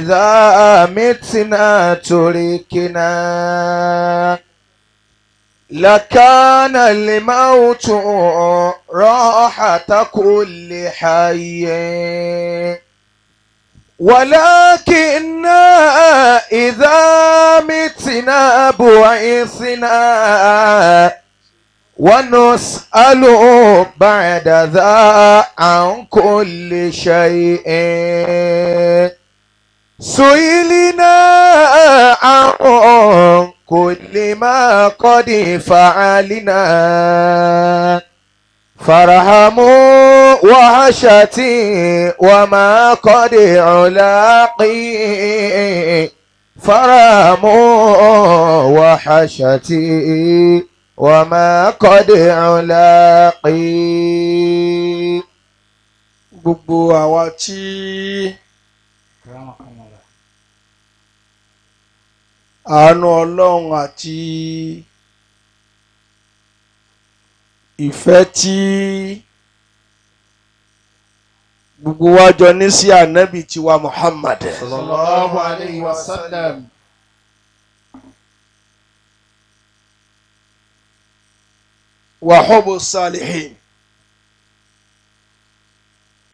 إذا متنا تركنا لكان الموت راحة كل حي ولكننا إذا متنا بعثنا ونسأل بعد ذا عن كل شيء سئلنا عن كل ما قد فعلنا فرحموا وحشتي وما قد علاقي فرحموا وحشتي وما قد علاقي. gbogbo àwa tí àánú Ọlọ́run àti ìfẹ́ tí gbogbo wa jọ ní sí ànábì tiwa Muhammad sallallahu alayhi wa sallam. wa hubbu salihin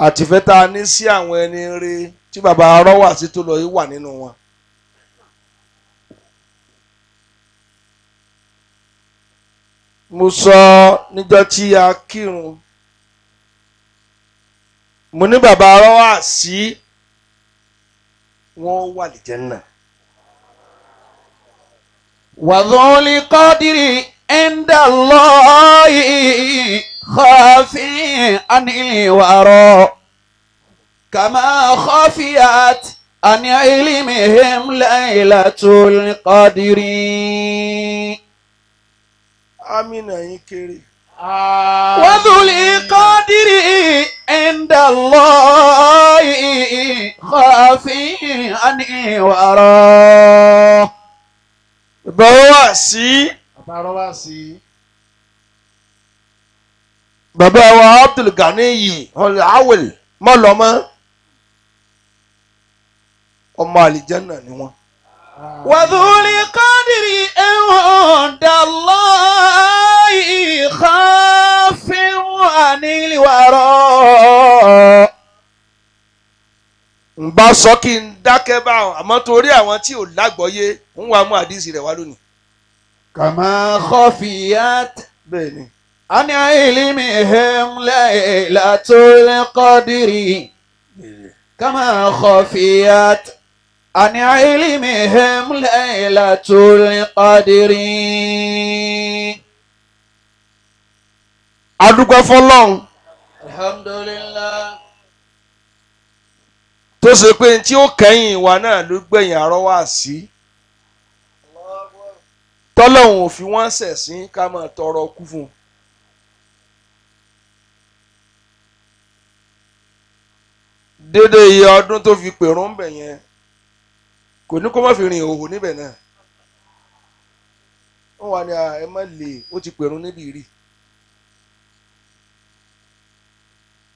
àti ìfẹ́ tá a ní sí àwọn ẹni rere tí bàbá arọ́wà sí tó lọ yìí wà nínú wọn. mo sọ níjọ́ tí a kírun mo ní bàbá arọ́wà sí wọn wà ní Jánnà. wa dhul qadri inda Allahi khafi anil wara kama khafiyat an ilmihim laylatul qadri. amina yín kéré. wa dhul qadri inda Allahi khafi anil wara. bàbá wa sí. bàbá wa Abdul Ganiyi Awel mọ́lọ́mọ́ ọmọ àlìjánà ni wọ́n. wa dhul qadri inda Allahi khafin anil wara. ń bá sọ kí n dákẹ́ bá wọn àmọ́ torí àwọn tí ò lágbọ́yé ń wá mú àdísì rẹ̀ wá lónìí. kama khafiyat bẹ́ẹ̀ ni. an ilmihim laylatul qadri kama khafiyat an ilmihim laylatul qadri. adúgbò fọlọ́run alhamdulillah. tó ṣe pé tí ó kẹ́yìn ìwà náà ló gbẹ̀yìn àrọ́wà sí. tọ́lọ́hún ò fi wọ́n ṣẹ̀sín ká máa tọrọ kú fún un. dédé iye ọdún tó fi pèrún bẹ̀ yẹn kò ní kó má fi rìn òhò níbẹ̀ náà. wọ́n wà ní ẹ má lè ó ti pèrún níbi rí.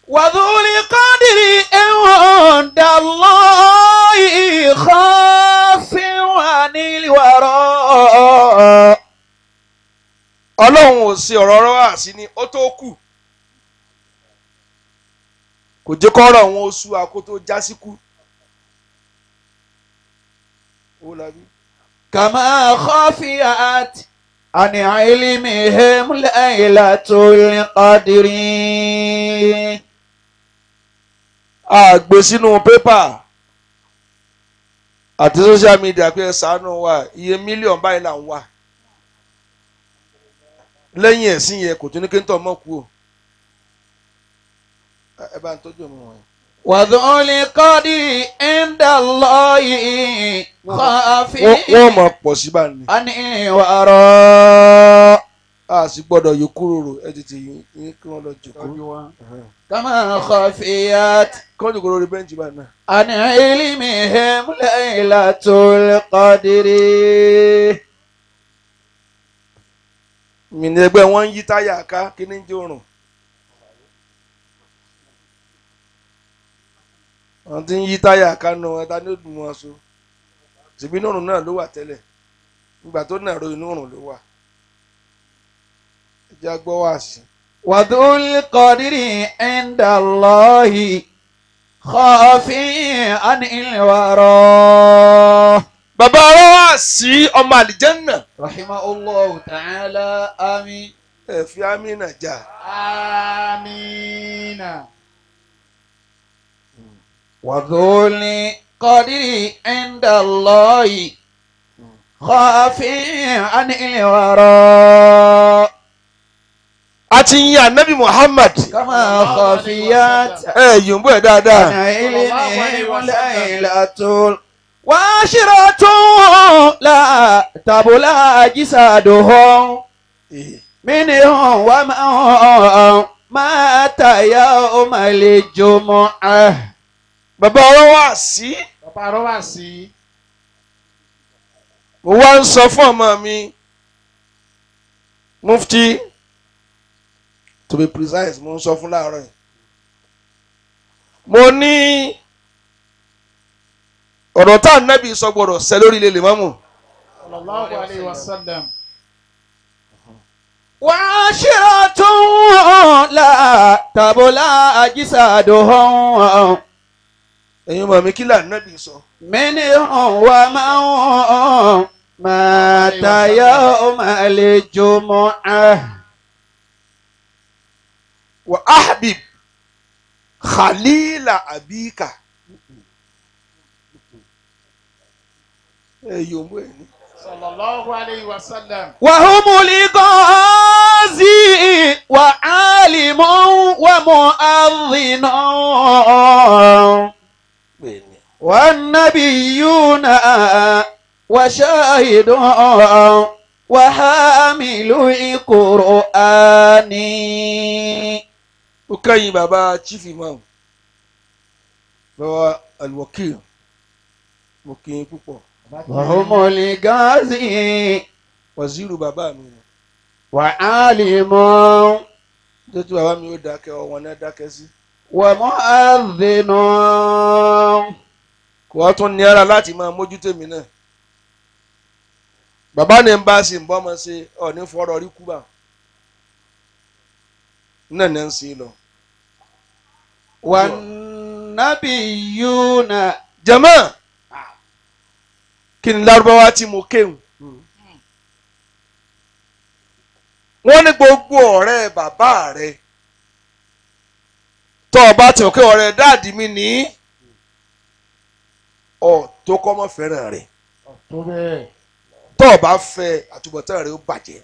wa dhul qadri inda Allahi khafin anil wara. ọlọ́run ò sí ọ̀rọ̀ ọ̀rọ̀ wá sí ni ó tó kù kò jẹ́ kọ́rọ̀ wọn oṣù àkótó jásíkú. kama khafiyat an ilmihim laylatul qadri. a gbé sínú pépà àti social media pé ẹ ṣàánú wa iye mílíọ̀nù báyìí là ń wà. lẹ́yìn ẹ̀sìn yẹn kò tún ní kí n tọ́ mọ́ kú o. ẹ bá ń tọ́jú mi wọ̀nyí. wa dhul qadri inda Allahi khafin wọ́n mọ̀ pọ̀ sí bá ní. anil wara. a sì gbọ́dọ̀ yìí kúrò rò ẹ tètè yín kí wọ́n lọ jòkó. kama khafiyat kí wọ́n jòkó lórí bẹ́ǹchì báyìí náà. an ilmihim laylatul qadri. mi ní ẹgbẹ́ wọn ń yí táyà ká kí ní jẹ́ òrùn. wọ́n ti ń yí táyà kánú wọn ta ní ó dùn wọn so ṣèbí inú òrùn náà ló wà tẹ́lẹ̀ nígbà tó nàró inú òrùn ló wà ẹ jẹ́ gbọ́ wá sí. وذو القدر عند الله خافي عن الورى. bàbá ọ̀rọ̀ wá sí ọmọ àlìjẹ́nà رحمه الله تعالى آمين. ẹ fi amínà jà. آمين. وذو القدر عند الله خافي عن الورى. a ti yin anabi Muhammad كما خفيت yòǹbó ẹ̀ dáadáa. عن علمهم ليلة وعشرة لا تبلى أجسادهم منهم ومن مات يوم الجمعة. bàbá ọ̀rọ̀ wá sí. Bàbá ọ̀rọ̀ wá sí. mo wá ń sọ fún ọmọ mi mufti to be precise mo ń sọ fún láàárọ̀ yìí mo ní ọ̀rọ̀ tá ànábì sọ gbọ́dọ̀ ṣẹ lórí ilé lèmọ́mù. sallallahu alayhi wa sallam. وعشرة لا تبلى أجسادهم ẹ̀yin ọmọ mi kí là ànábì sọ. منهم ومن مات يوم الجمعة. wa ahbib khalila abika. yòǹbó ẹ̀ ní. sallallahu alayhi wa sallam. وهم الغازي وعالم ومؤذن والنبيون وشاهد وحامل القرآن. ó kẹ́yìn bàbá chief imam bàbá alwakil mo kí yín púpọ̀. وهم الغازي wàzírù bàbá mi وعالم tó tí bàbá mi ó dákẹ́ ọwọ́n náà dákẹ́ sí. ومؤذن. kò wá tún ní ara láti máa mójútó mi náà. bàbá ní ń bá sí ń bọ́ ọmọ ṣe ọ̀ní fọ́rọ̀ rí kú bá náà ní ń sí lọ. والنبيون. jama kí ni lárúbáwá tí mo kéwù. wọ́n ní gbogbo ọ̀rẹ́ bàbá rẹ̀ tó o bá ti òkè ọ̀rẹ́ dáàdì mi ní ọ̀ tó kọ́ mọ́ fẹ́ràn rẹ̀ tó o bá fẹ́ àtúbọ̀tán rẹ̀ ó bàjẹ́.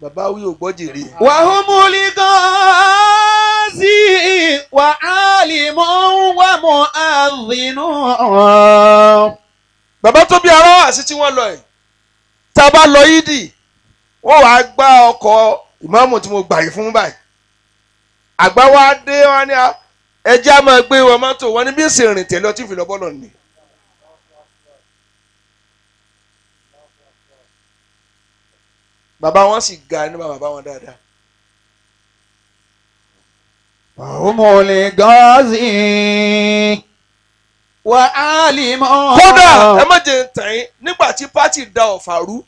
bàbá wí ò gbọ́ jèrè. وهم الغازي وعالم ومؤذن. bàbá tó bí ara wà sí tí wọ́n lọ ẹ̀ tá a bá lọ yídì wọ́n wàá gbá ọkọ̀ ìmáàmù tí mo gbà yìí fún báyìí àgbà wa dé wọn ní ẹjẹ́ á máa gbé wọn mọ́tò wọn ní bí ń ṣe rìn tẹ̀lé ọtí ìfìlọ́ bọ́ọ̀lù ni. bàbá wọn sì ga ní bàbá wọn dáadáa. وهم الغازي وعالم. kódà ẹ má jẹ tàn yín nígbà tí pátì da ọ̀fà rú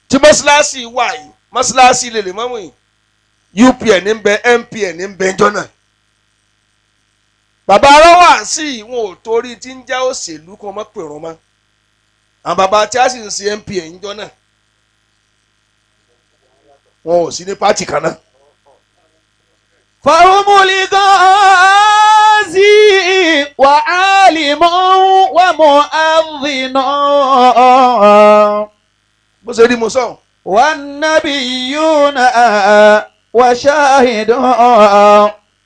tí mọ́ṣáláṣí wà yìí mọ́ṣáláṣí lè mọ́mú yìí UPN ń bẹ MPN ń bẹ jọ́nà bàbá arọ́wà sí wọn ò torí tí ń já òṣèlú kan mọ́ pèrún mọ́ àwọn bàbá tí a sì ń ṣe MPN jọ́nà wọn ò sí ní pátì kan náà. فهم الغازي وعالم ومؤذن bó ṣe rí mo sọ. والنبيون وشاهد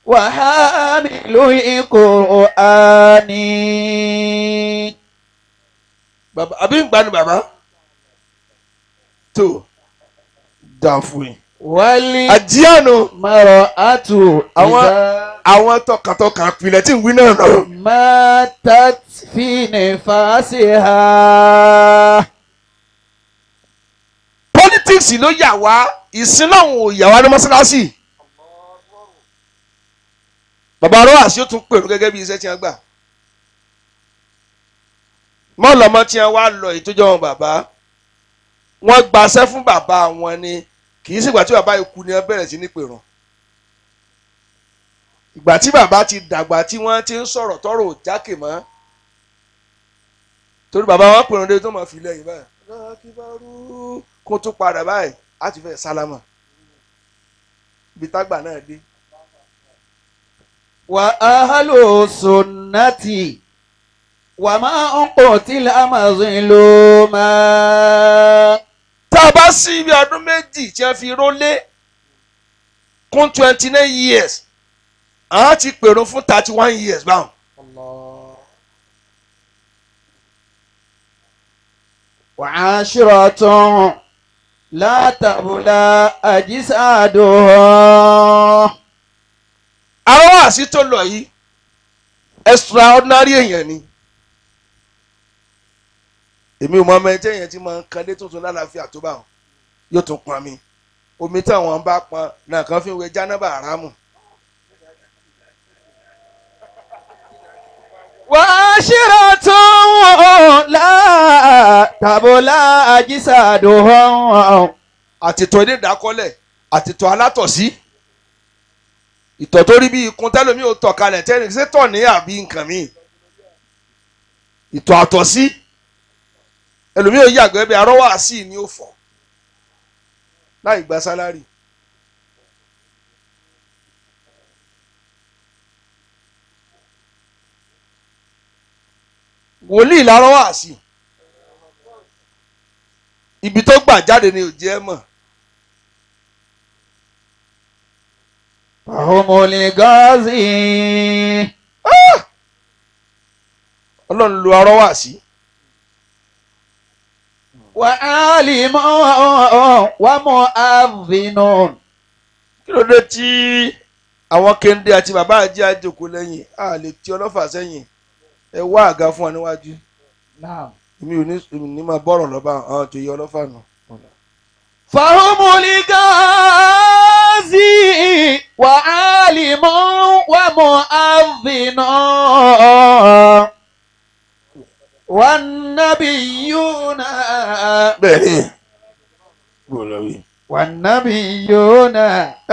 وحامل القرآن. bàbá àbí ń gbani bàbá tó dà fún yín. àjíànù والمرأة àwọn tọkàntọkàn pilẹ̀ tí ń wí náà lọ. ماتت في نفاسها. politics ló yà wá ìsìn lọ́hùn ò yà wá ní mọ́sálásì. bàbá arọ́wàsí ó tún pèrò gẹ́gẹ́ bí iṣẹ́ tí wọ́n gbà. mọ́lọ́mọ́ tí wọ́n wá lọ ìtọ́jọ́ wọn bàbá wọ́n gbaṣẹ́ fún bàbá wọn ni kì í sígbà tí bàbá ikú ni wọ́n bẹ̀rẹ̀ sí ní pèrò. ìgbà tí bàbá ti dàgbà tí wọ́n ti ń sọ̀rọ̀ tọ́rọ̀ ò jákè mọ́ torí bàbá wọn pèrò dé tó máa fi lẹ́yìn báyìí kó tún padà báyìí á ti fẹ́ sálámà ibi tágbà náà dé. wa ahlu sunnati wa ma qutila mazluma. tá a bá sí ibi ọdún méjì tí wọ́n fi rólé kún 29 years àwọn ti pèrò fún 31 years báwọn. wa ashiratun la tabla ajsaduha. Arọ́wàsí tó lọ yìí extraordinary èèyàn ni. èmi ò mọ ọmọ ẹjẹ yẹn tí máa ń kan dé tuntun lálàáfíà tó bá wọn yóò tún pọn mi omi tí àwọn bá pọn náà kan fi ń wẹ jánábà àrámù. wa ashiratun la tabla ajsaduha. àtìtọ̀ ilé ìdákọ́lẹ̀ àtìtọ̀ alátọ̀sí ìtọ̀ tó rí bí ikun tẹ́lómi ò tọ̀ kalẹ̀ tẹ́lẹ̀ ṣé tọ̀ ní àbí nǹkan mi ìtọ̀ àtọ̀sí ẹlòmí ò yàgbẹ́ bí Arọ́wàsí ni ó fọ̀ láì gba sálárì. wòlíì l'Arọ́wàsí ibi tó gbà jáde ni ò jẹ́ mọ̀. Fahumul ghazi. Ọlọ́run lo Arọ́wàsí. Wa alimun wa mu'adhdhinun. Kí ló dé tí àwọn kéńdé àti bàbá àjẹ́ àjòkó lẹ́yìn a lè ti ọlọ́fà sẹ́yìn ẹ wá àga fún wa níwájú. èmi ò ní máa bọ́rọ̀ lọ́ba àwọn tó yẹ ọlọ́fà nù. Fahumul ghazi wa alimun wa mu'adhdhinun. Wan nabiyyuna. Bẹ́ẹ̀ni gbọ́dọ̀ wí. Wan nabiyyuna.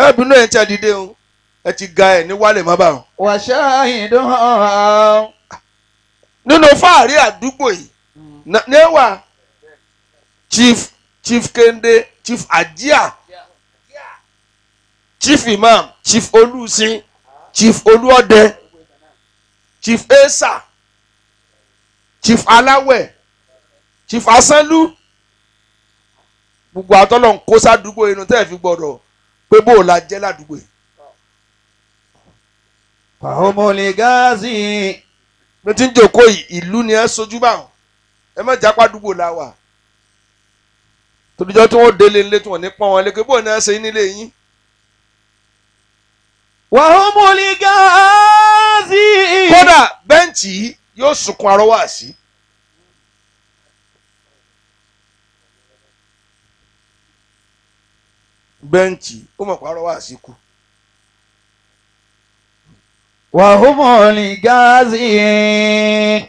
ẹ bínú ẹ̀ ń tẹ́ dìde o ẹ ti ga ẹ̀ ní wálé má bàa. Wa shahidun. nínú fáàrí àdúgbò yìí níwà chief Kende chief Ajia chief Imam chief Olùsìn chief Olúọdẹ chief Esa chief Aláwẹ̀ chief Asánlú gbogbo àtọ́lọ̀ ń kó sádùúgbò inú tẹ́ ẹ̀ fi gbọ́dọ̀ pé bó o la jẹ́ ládùúgbò yìí. Fahumul ghazi. bí tí ń jòkó ìlú ni ẹ sojú báwọn ẹ má jápá dùgbò la wà tòdìjọ́ tí wọ́n délé nílé tí wọ́n ní pọ́n wọn lé pé bóun ni ẹ ṣe nílé yín. Wahumul ghazi. kódà bẹ́ǹchì yìí yóò sunkún Arọ́wàsí. bẹ́ǹchì ó mọ̀ pé Arọ́wàsí kú. Wahumul ghazi.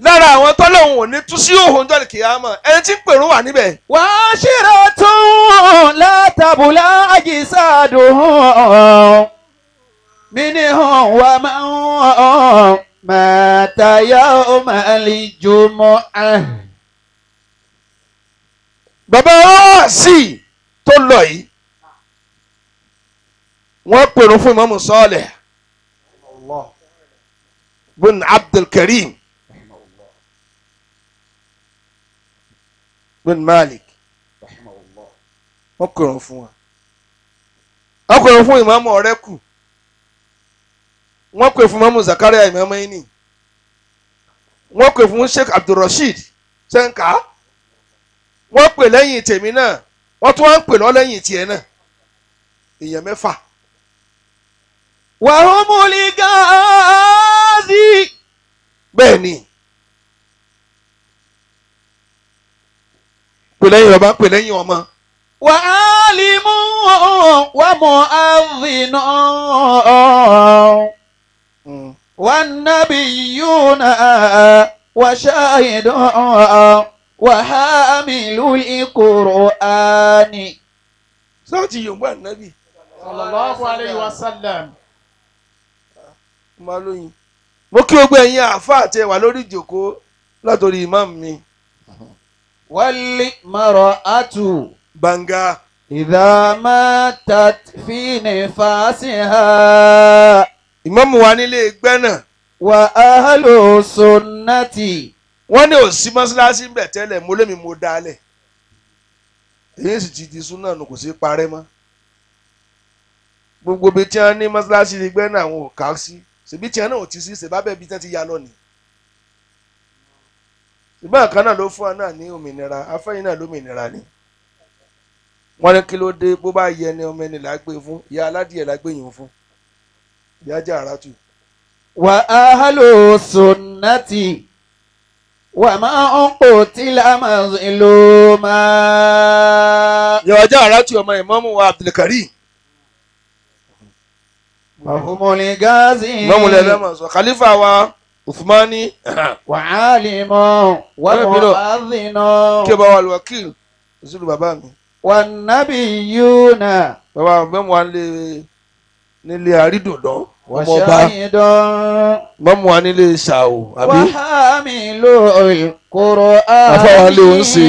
lára àwọn tọ́lọ́hún ò ní tú sí òhun jọ́lì kìámọ̀ ẹni tí ń pèrún wà níbẹ̀. Wa ashiratun la tabla ajsaduhum minhum wa man mata yawmal jumu'ah. bàbá Arọ́wàsí tó lọ yìí wọ́n pèrún fún Ìmámù Sọ́ọ̀lẹ̀ bin Abdulkarim bin Malik wọ́n pèrún fún wa wọ́n pèrún fún Ìmámù Ọ̀rẹ́kù wọ́n pè fún Ìmámù Zakaria Imamaini wọ́n pè fún Sheikh Abdulrasheed Sẹ́ńkà wọ́n pè lẹ́yìn tèmi náà wọ́n tún wá ń pè lọ́ lẹ́yìn tiẹ̀ náà èèyàn mẹ́fà. Wahumul ghazi. bẹ́ẹ̀ ni pè lẹ́yìn bàbá pè lẹ́yìn ọmọ. وعالم ومؤذن والنبيون وشاهد وحامل القرآن. sọ́ọ̀tì yorùbá nàbì. sallallahu alayhi wa sallam. máa lóyún. mo kí gbogbo ẹ̀yin àáfàá àti ẹ̀wà lórí ìjòkó látòrí ìmáàmù mi. والمرأة Banga. إذا ماتت في نفاسها ìmáàmù wa nílé gbẹ́nà. وأهل السنة. wọ́n ní òsì mọ́ṣáláṣí ń bẹ̀ tẹ́lẹ̀ mo lémi mo dálẹ̀. èyí sì ti di súnà nù kò sí parẹ́ mọ́. gbogbo ibi tí wọ́n ní mọ́ṣáláṣí ní gbẹ́nà àwọn ò ká sí. ṣèbí tí wọ́n náà ò ti sí ṣèbábẹ́ ibi tí wọ́n ti ya lọ ni. ṣùgbọ́n àkàn náà ló fún wa náà ní òmìnira afẹ́yìn náà lómìnira ni. wọ́n ní kí ló dé bó bá yẹ ni ọmọ ẹni là á gbé fún ìyá aládìyẹ là á gbé yìí fún ìyá jà àràtù. وأهل السنة وما قتل مظلوما. ìyá jà àràtù ọmọ ìmáàmù wa Abdulkarim. وهم الغازي. ìmáàmù lẹ́lẹ́mọ̀ sọ khalifa wa Uthmani. وعالم ومؤذن kí bá wà lùwàkìl ìṣèlú bàbá mi. والنبيون bàbá mẹ́mu wa nílé àrídòdán ọmọ ọba وشاهد mẹ́mu wa nílé ṣàwò àbí وحامل القرآن. àfáà wa lé òun ṣe.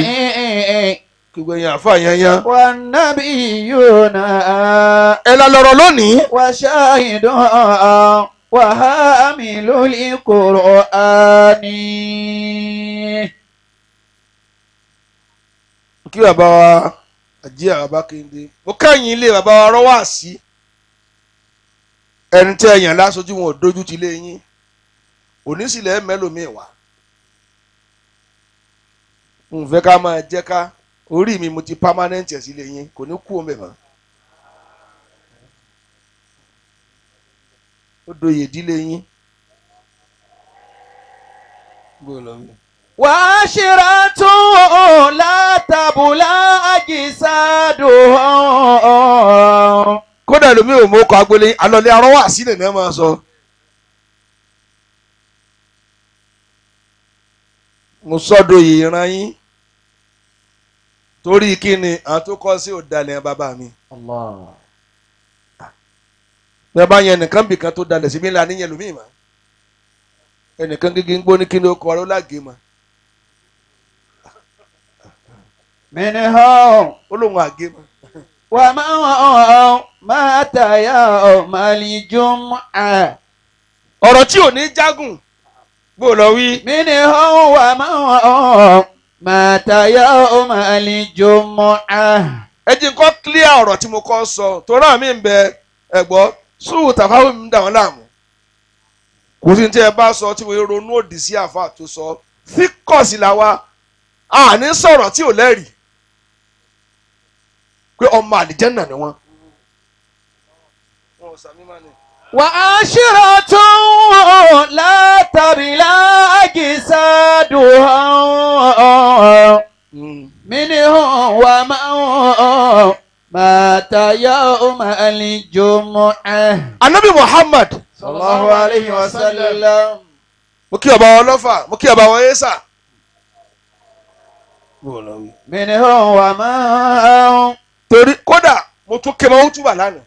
kí gbẹ̀yìn àfa yẹnyẹn. والنبيون ẹ la lọ́rọ̀ lónìí. وشاهد وحامل القرآن. kí bàbá wa àjí àbá kéde mo kẹ́yìn ilé bàbá wa rọ́wọ́ sí ẹni tí ẹ̀yàn lásojú wọn ò dojú ti lé yín onísìlẹ̀ mẹ́lòmíì wá n fẹ́ ká máa jẹ́ ká orí mi mo ti permanent ẹ̀ sílé yín kò ní kú omi mọ́ ó doyè ìdílé yín. وعشرة لا تبلى أجسادهم. kódà lómi ò mọ ọkọ̀ agbolé alọ́lé arọ́wọ́ àsílẹ̀ náà máa sọ. mo sọ́dọ̀ ìran yín torí kí ni àwọn tó kọ́ sí ọ̀dàlẹ̀ bàbá mi. bí a bá yẹn nìkan bìkan tó dalẹ̀ sí mi ńlá níyẹn lómi ìmọ̀ ẹnìkan gígí ń gbó ní kí ni ó kọ́ ọ́ lágé ma. منهم ó lóun àgé ma. ومن مات يوم الجمعة. ọ̀rọ̀ tí ò ní jágùn bó lọ wí. منهم ومن مات يوم الجمعة. ẹ jí n kọ́ clear ọ̀rọ̀ tí mo kọ́ sọ torí àmì ń bẹ ẹ̀gbọ́ sùúrù tàfáwé mi ń dà wọ́n láàmú. kò sí ní tí ẹ bá sọ tí wọ́n ronú òdì sí àfa tó sọ fíkọ̀sì làwa àní sọ̀rọ̀ tí ò lẹ́rìí pé ọmọ àlìjẹ́nà ni wọ́n. وعشرة لا تبلى أجسادهم. منهم ومن مات يوم الجمعة. anabi Muhammad صلى الله عليه وسلم. mo kí ọba wọn lọ́fà mo kí ọba wọn yéṣà. منهم ومن torí kódà mo tún ké mọ́ túbà lánàá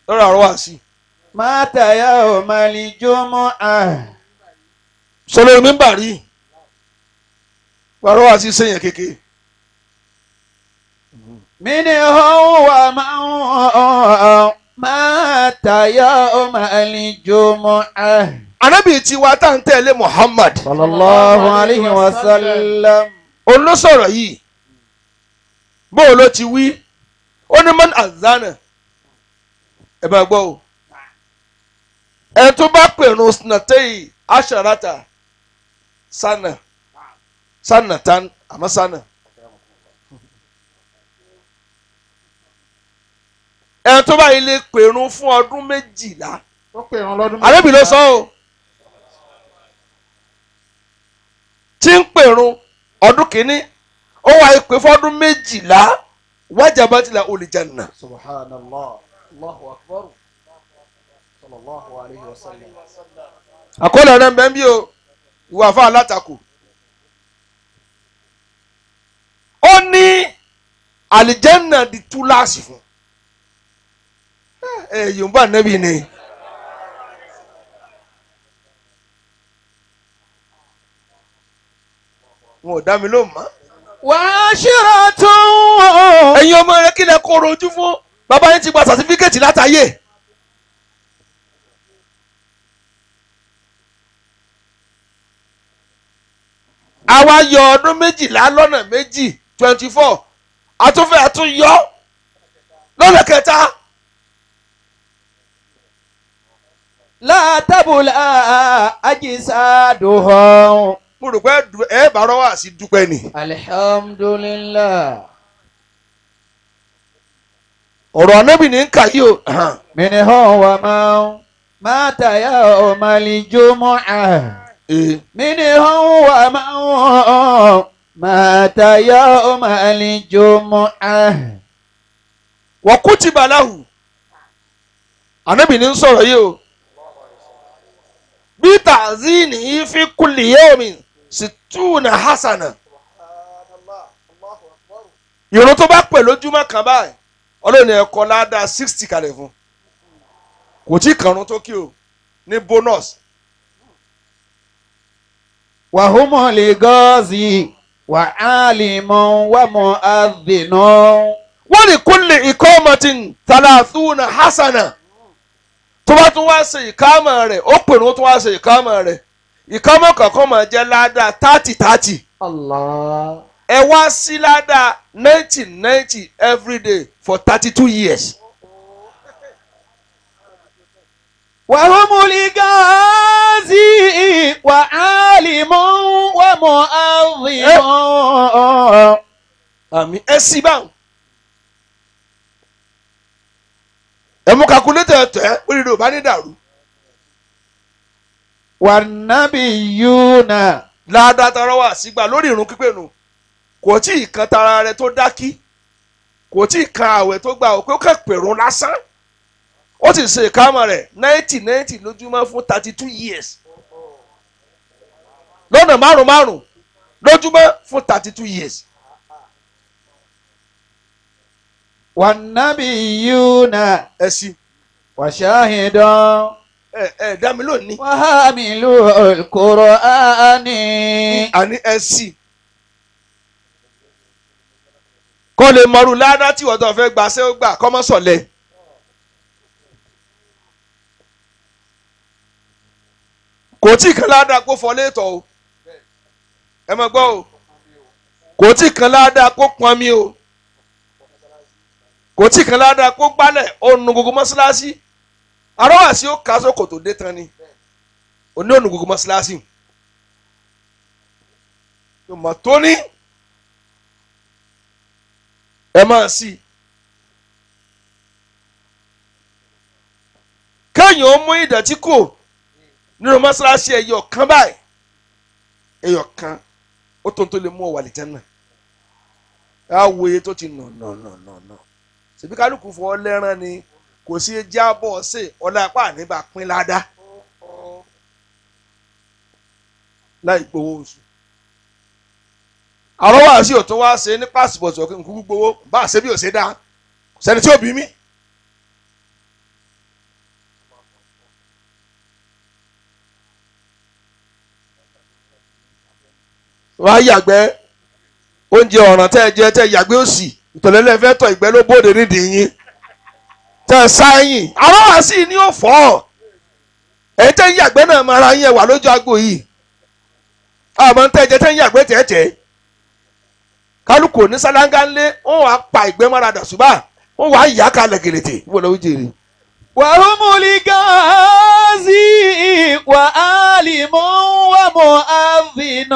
lọ́rọ̀ àrọ́ wá sí. مات يوم الجمعة. sọlọ́run mi ń bà rí àrọ́ wá sí sẹ́yìn kékeré. منهم ومن مات يوم الجمعة. anabi tiwa tá ń tẹ̀lé Muhammad. صلى الله عليه وسلم. òun ló sọ̀rọ̀ yìí bóun ló ti wí ó ní man azana ẹ bá gbọ́ o ẹ tó bá pèrún sinatẹ́yì aṣarata sanatan àmọ́ sana ẹ tó bá ilé pèrún fún ọdún méjìlá ó pè wọn lọ́dún méjì. àlébi ló sọ o tí ń pèrún ọdún kìíní ó wà ìpè fọ́dún 12 wajabat lahu al-janna. Subhanallah. Allahu akbar. Sallallahu alayhi wa sallam. àkọọ́lẹ̀ ọ̀rẹ́ mbẹ́ bí o ìwà fún alátakò. ó ní àlìjẹ́nà di túláàsì fún yorùbá nẹ́bí ni. wọn ò dá mi lóhùn mọ́. وعشرة ẹ̀yin ọmọ rẹ kí lẹ kó rojú fún bàbá yín ti gba sàtífíkẹ́tì látàyè. àwa yọ ọdún 12 lọ́nà 2 24 àtúnfẹ́ àtúnyọ lọ́nà kẹta. لا تبلى أجسادهم. mo rò pé ẹ bá rọ́wọ́ àti dúpẹ́ ni. الحمد لله. ọ̀rọ̀ anábì ní kà yí o. منهم ومن مات يوم الجمعة. منهم ومن مات يوم الجمعة. wa kutiba lahu anábì ní sọ̀rọ̀ yìí o. bí ta'zini fi kulli yawmin 60 hasana. ìrun tó bá pè lójúmọ́ kan báyìí ọlọ́run ẹ̀kọ́ ládàá 60 kalẹ̀ fún. kò tí kàrún tó kí o ní bonus. وهم لغازي وعالم ومؤذن. wa li kulli iqamatin 30 hasana. tó bá tún wá ṣe ìkámọ̀ rẹ̀ ó pèrún ó tún wá ṣe ìkámọ̀ rẹ̀ ìkámọ̀ kankan máa jẹ́ ládàá 30 الله. ẹ wá sí ládàá 90 every day for 32 years. وهم لغازي وعالم ومؤذن. àmì ẹ sì báwọn. ẹ mú kakulétà tẹ orí rẹ ò bá ní dàrú. والنبيون. ládàá tara wà sígbà lórí ìrun pípé nu kò tí ì kan tara rẹ tó dákí kò tí ì kan àwẹ̀ tó gbà ó pé ó kàn pèrún lásán ó sì ṣe ìkámọ̀ rẹ̀ 90 lójúmọ́ fún 32 years lọ́nà márùn lójúmọ́ fún 32 years. والنبيون ẹ sí وشاهد ẹ dá mi lónìí. وحاملوا القرآن. àní ẹ sí kọ́ lè mọ̀rú ládàá tí wọ́n tó fẹ́ gbà ṣé ó gbà kọ́mọ́sọ̀lẹ̀. kò tí kan ládàá kó fọ létọ̀ o ẹ mọ̀ gbọ́ o kò tí kan ládàá kó pọn mi o kò tí kan ládàá kó gbálẹ̀ ó nu gbogbo mọ́ṣáláṣí arọ́wàsí ó kà á sókò tó dé tán ni òní ò nu gbogbo mọ́ṣáláṣí yóò mọ̀ tóní ẹ máa sí kéèyàn ó mú ìdọ̀tí kù nínú mọ́ṣáláṣí ẹyọ kan báyìí ẹyọ kan ó tó lè mú ọ wà lìjẹ́ náà á wo iye tó ti nà ṣèbí kálukú fọ lẹ́rán ni kò sí jábọ̀ ṣe ọ̀la apá àníbà pín ládàá láì gbowó oṣù àwọn wà sí òtún wá ṣe ní pásítọ̀tù ọ̀kẹ́ nkúkú gbowó bá a ṣe bí ò ṣe dá sẹ́ni tí ò bí mi. wọ́n á yàgbẹ́ oúnjẹ ọ̀ràn tẹ́ ẹ jẹ tẹ́ ẹ yàgbẹ́ òsì ìtọ̀lẹ́lẹ́ fẹ́ tọ̀ ìgbẹ́ ló bóde nídìí yín tẹ́ ẹ sáyìn àwọn wà sí ní òfò ẹ̀yin tẹ́ ń yàgbẹ́ náà máa ra yín wà lójú agbo yìí àmọ́ tẹ́ ẹ jẹ tẹ́ ń yàgbẹ́ tẹ́ẹ̀tẹ́ kálukú ní sálángá ńlẹ̀ wọ́n wàá pa ìgbẹ́ mọ́ra dàsúbà wọ́n wàá yà á kalẹ̀ gèlètè wọ́n lọ́wọ́ jèrè. وهم لغازي وعالم ومؤذن.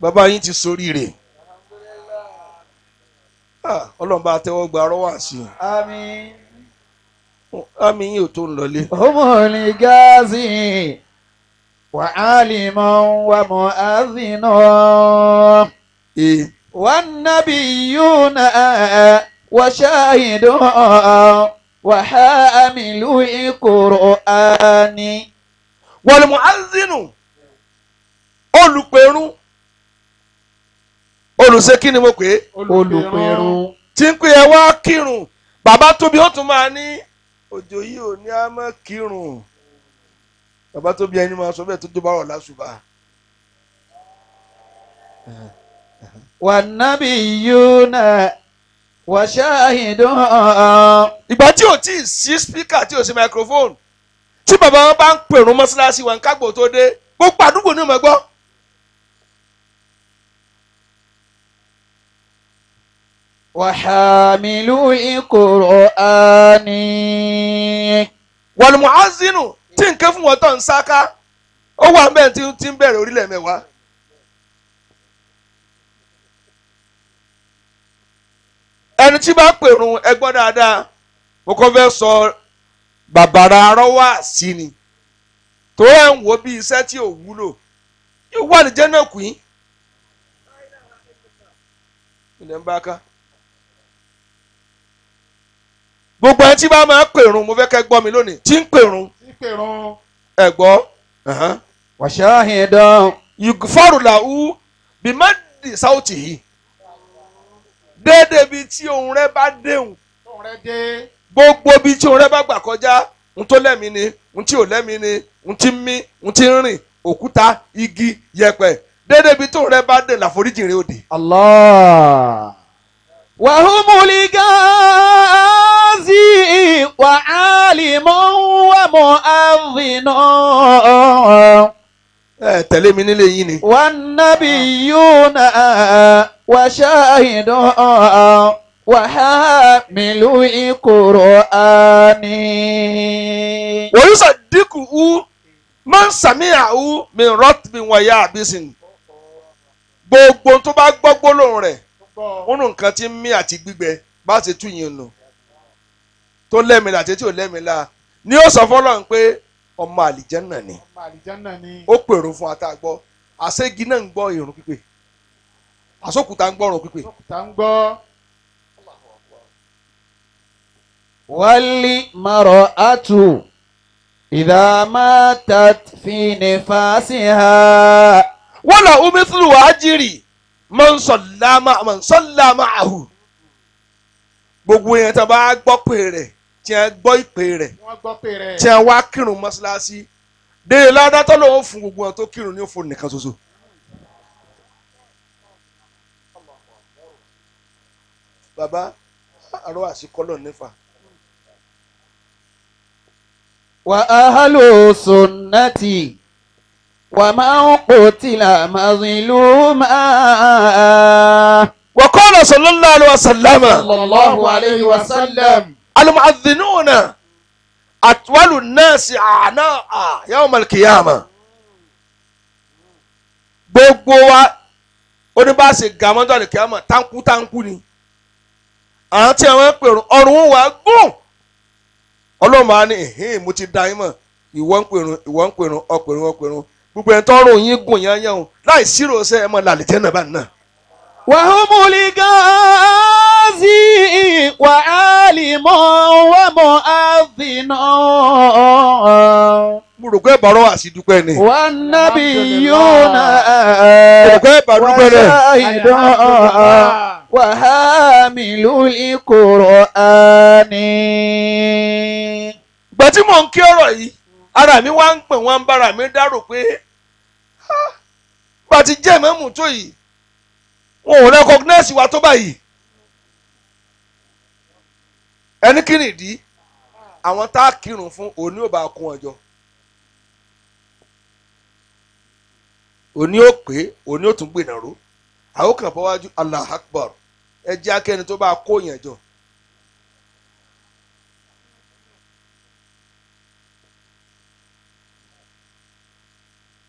bàbá yín ti ṣoríire ọlọ́run bá tẹ́wọ́ gba ọ̀rọ̀ wá sí i. آمين. àmì yín ò tó ń lọlé. هم لغازي وعالم ومؤذن ee والنبيون وشاهد وحامل القرآن wal mu'adhdhinu olùpẹ̀rún olùṣe kí ni mo pè é olùpẹ̀rún. tí ń pè ẹ wá kírun bàbá tóbi ó tún máa ní òjò yìí ò ní á mọ́ kírun bàbá tóbi ẹni máa sọ bẹ́ẹ̀ tó jọba rọ̀ lásùbà. والنبيون وشاهد ìgbà tí ò tí ì sí spíkà tí ò sí microphone tí bàbá wọn bá ń pèrún mọ́ṣáláṣí wọn kágbó tó dé gbogbo àdúgbò ní ìmọ̀ gbọ́. وحامل القرآن wal mu'adhdhinu tí nǹkan fún wọn tó ń sáká ó wà ń bẹ́ẹ̀ tí ń bẹ̀rẹ̀ orílẹ̀ mẹ́wàá. ẹni tí bá pèrún ẹ gbọ́ dáadáa mo kọ́ fẹ́ sọ bàbàrà arọ́wà sí ni tó ẹ̀ ń wo bí iṣẹ́ tí ò wúlò yóò wà ní jẹ́nà kùn ilẹ̀ ń bá ká. gbogbo ẹni tí bá máa pèrún mo fẹ́ kẹ́ gbọ́ mi lónìí tí ń pèrún ẹ gbọ́ وشاهد yugfaru lahu bimadi sautihi déédéé bíi tí ohùn rẹ̀ bá déhùn gbogbo bíi tí ohùn rẹ̀ bá gbà kọjá ń tó lẹ́mìí ni ń tí ò lẹ́mìí ni ń tí ń mí ń tí ń rìn òkúta igi yẹ̀pẹ̀ déédéé bíi tí ohùn rẹ̀ bá dé láforíjì rẹ̀ òde. الله وهم الغازي وعالم ومؤذن ẹ tẹ̀lé mi nílé yín ni. والنبيون وشاهد وحامل القرآن ويصدقه من سمعه من رطب ويابس gbogbo tó bá gbọ́ gbólóhùn rẹ̀ nínú nǹkan tí ń mí àti gbígbẹ bá ṣe tún yín nù tó lẹ́mìí àti tí ò lẹ́mìí la ni ó sọ fọlọ́run pé ọmọ àlìjẹ́nà ni ó pèrò fún àtàgbọ́ àṣegi náà ń gbọ́ ìrun pípé àṣòkúta ń gbọ́ ìrun pípé. والمرأة إذا ماتت في نفاسها wala umithlu ajiri man sallama ahu gbogbo yẹn tá bá gbọ́ pé rẹ̀ tí a gbọ́ ìpè rẹ̀ tí a wá kírun mọ́ṣáláṣí dèrè ládàtọ́ lòun fún gbogbo wọn tó kírun ní òfò nìkan ṣoṣo. bàbá àrò àṣekọ́lọ̀ nífà. وأهل السنة ومن قتل مظلوما وقال صلى الله عليه وسلم صلى الله عليه وسلم المؤذنون أطول الناس أعناقا يوم القيامة. gbogbo wa oníbàṣe gàmọ́tò àlùkìyàmọ̀ táǹkù ni àwọn tí àwọn pèrò ọrùn wa gùn ọlọ́run máa ní mo ti da yín mọ̀ ìwọ ń pèrò ọpèrò gbogbo ẹ̀ tọ́rọ̀ yín gùn yányán o láì sírò ṣe ẹ mọ̀ làlìjẹ́ náà bá nà. وهم الغازي وعالم ومؤذن mo rò pé bàrọ̀ wà sí dúpẹ́ ni. والنبيون وشاهد وحامل القرآن. ìgbà tí mò ń kí ọ̀rọ̀ yìí ara mi wá ń pè wọ́n ń bára mi dárò pé bá ti jẹ́ ìmọ̀mù tó yìí wọn ò rẹ́kọ̀gínẹ́sì wa tó báyìí. ẹni kí nìdí àwọn tá a kírun fún òní ò bá kún ọjọ́ òní ò pé òní ò tún gbìnà ró àwọn kan bọ́ wájú Allah Akbar ẹ jẹ́ akẹ́ni tó bá kó yẹn jọ.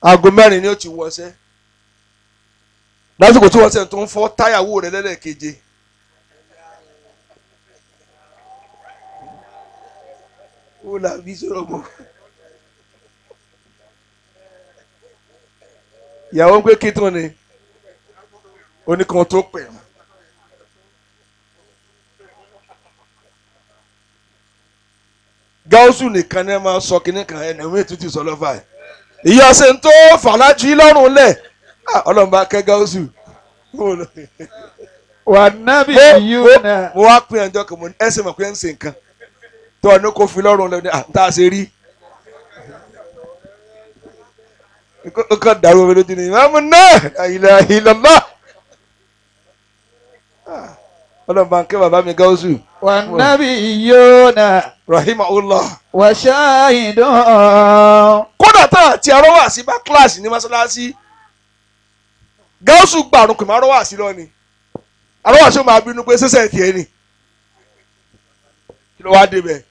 aago mẹ́rin ni ó ti wọṣẹ́ lásìkò tí wọ́n ṣe tó ń fọ́ táyàwó rẹ̀ lẹ́lẹ́keje. ó là bí sọ̀rọ̀ mọ́. ìyàwó ń pé kí tó ni oníkan tó pè wọn. gáúsù nìkan ní ẹ máa sọ kínní kan ẹnìwé ètùtù sọ lọ́fà ẹ̀ ìyá ọ̀sẹ̀ tó fàlájú lọ́rùn lẹ̀ ọlọ́run bá kẹ́ gáúsù. والنبيون mo wá pín ẹjọ́ kan mo ní ẹsẹ̀ mọ̀ pé ń ṣe nǹkan tó ọ̀nà kò fi lọ́rùn lẹ́nu tá a ṣe rí. ó kàn dàrú omi lójú ni ìmáàmù náà ilaha illallah. ọlọ́run bá ń kẹ́ bàbá mi gáúsù. والنبيون rahimahullah. وشاهدون. kódà tán àti arọ́wà sí bá kíláàsì ní mọ́ṣáláṣí gáúsù gbàrún kò má arọ́wà sí lọ ni arọ́wà sí ó máa bínú pé sẹ́sẹ̀ tiẹ̀ ni kí ló wá débẹ̀.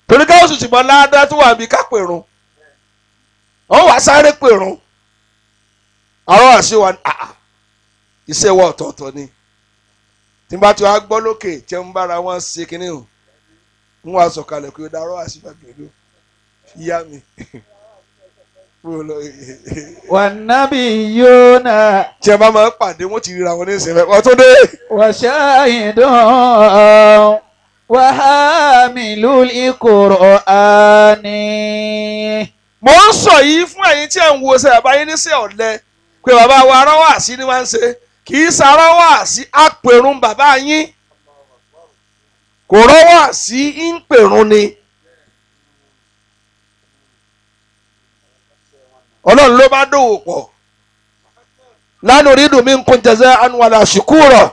torí gáúsù ti mọ ládàá tó wà bí ká pèrún wọ́n wá sáré pèrún arọ́wà sí wa iṣẹ́ wa ọ̀tọ̀ọ̀tọ̀ ni tí n bá ti wá gbọ́ lókè tí ń bára wọn ṣe kínní o ń wá sọ̀kalẹ̀ pé ó darọ́ àṣìbàgbé ló yá mi. والنبيون tí ẹ bá máa ń pàdé wọn ti ríra wọn ní ìsìn mẹ́kọ́ tó dé. وشاهدون وحامل القرآن. mo ń sọ yìí fún ẹ̀yin tí ẹ̀ ń wo ṣe àbáyé níṣẹ́ ọ̀lẹ pé bàbá wa arọ́wà sí ni wọ́n ń ṣe kì í ṣarọ́wà sí àpèrún bàbá yín kò rọ́wà sí ń pèrún ni. ọlọ́run ló bá dòwò pọ̀ la nuridu minkum jaza'an wala shukura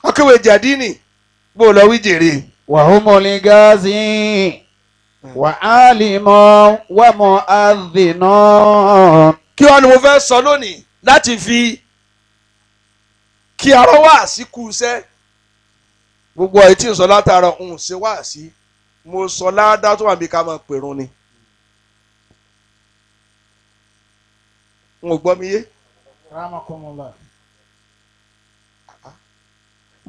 akéwì jàdínì bó lọ wí jèrè. وهم الغازي وعالم ومؤذن. kí wọ́n ní mo fẹ́ sọ lónìí láti fi kí arọ́ wá sí kú iṣẹ́ gbogbo ẹ̀ tí ń sọ látara ń ṣe wá sí mo sọ ládàá tó wà bí ká máa pèrún ni. n ò gbọ́ mi yé.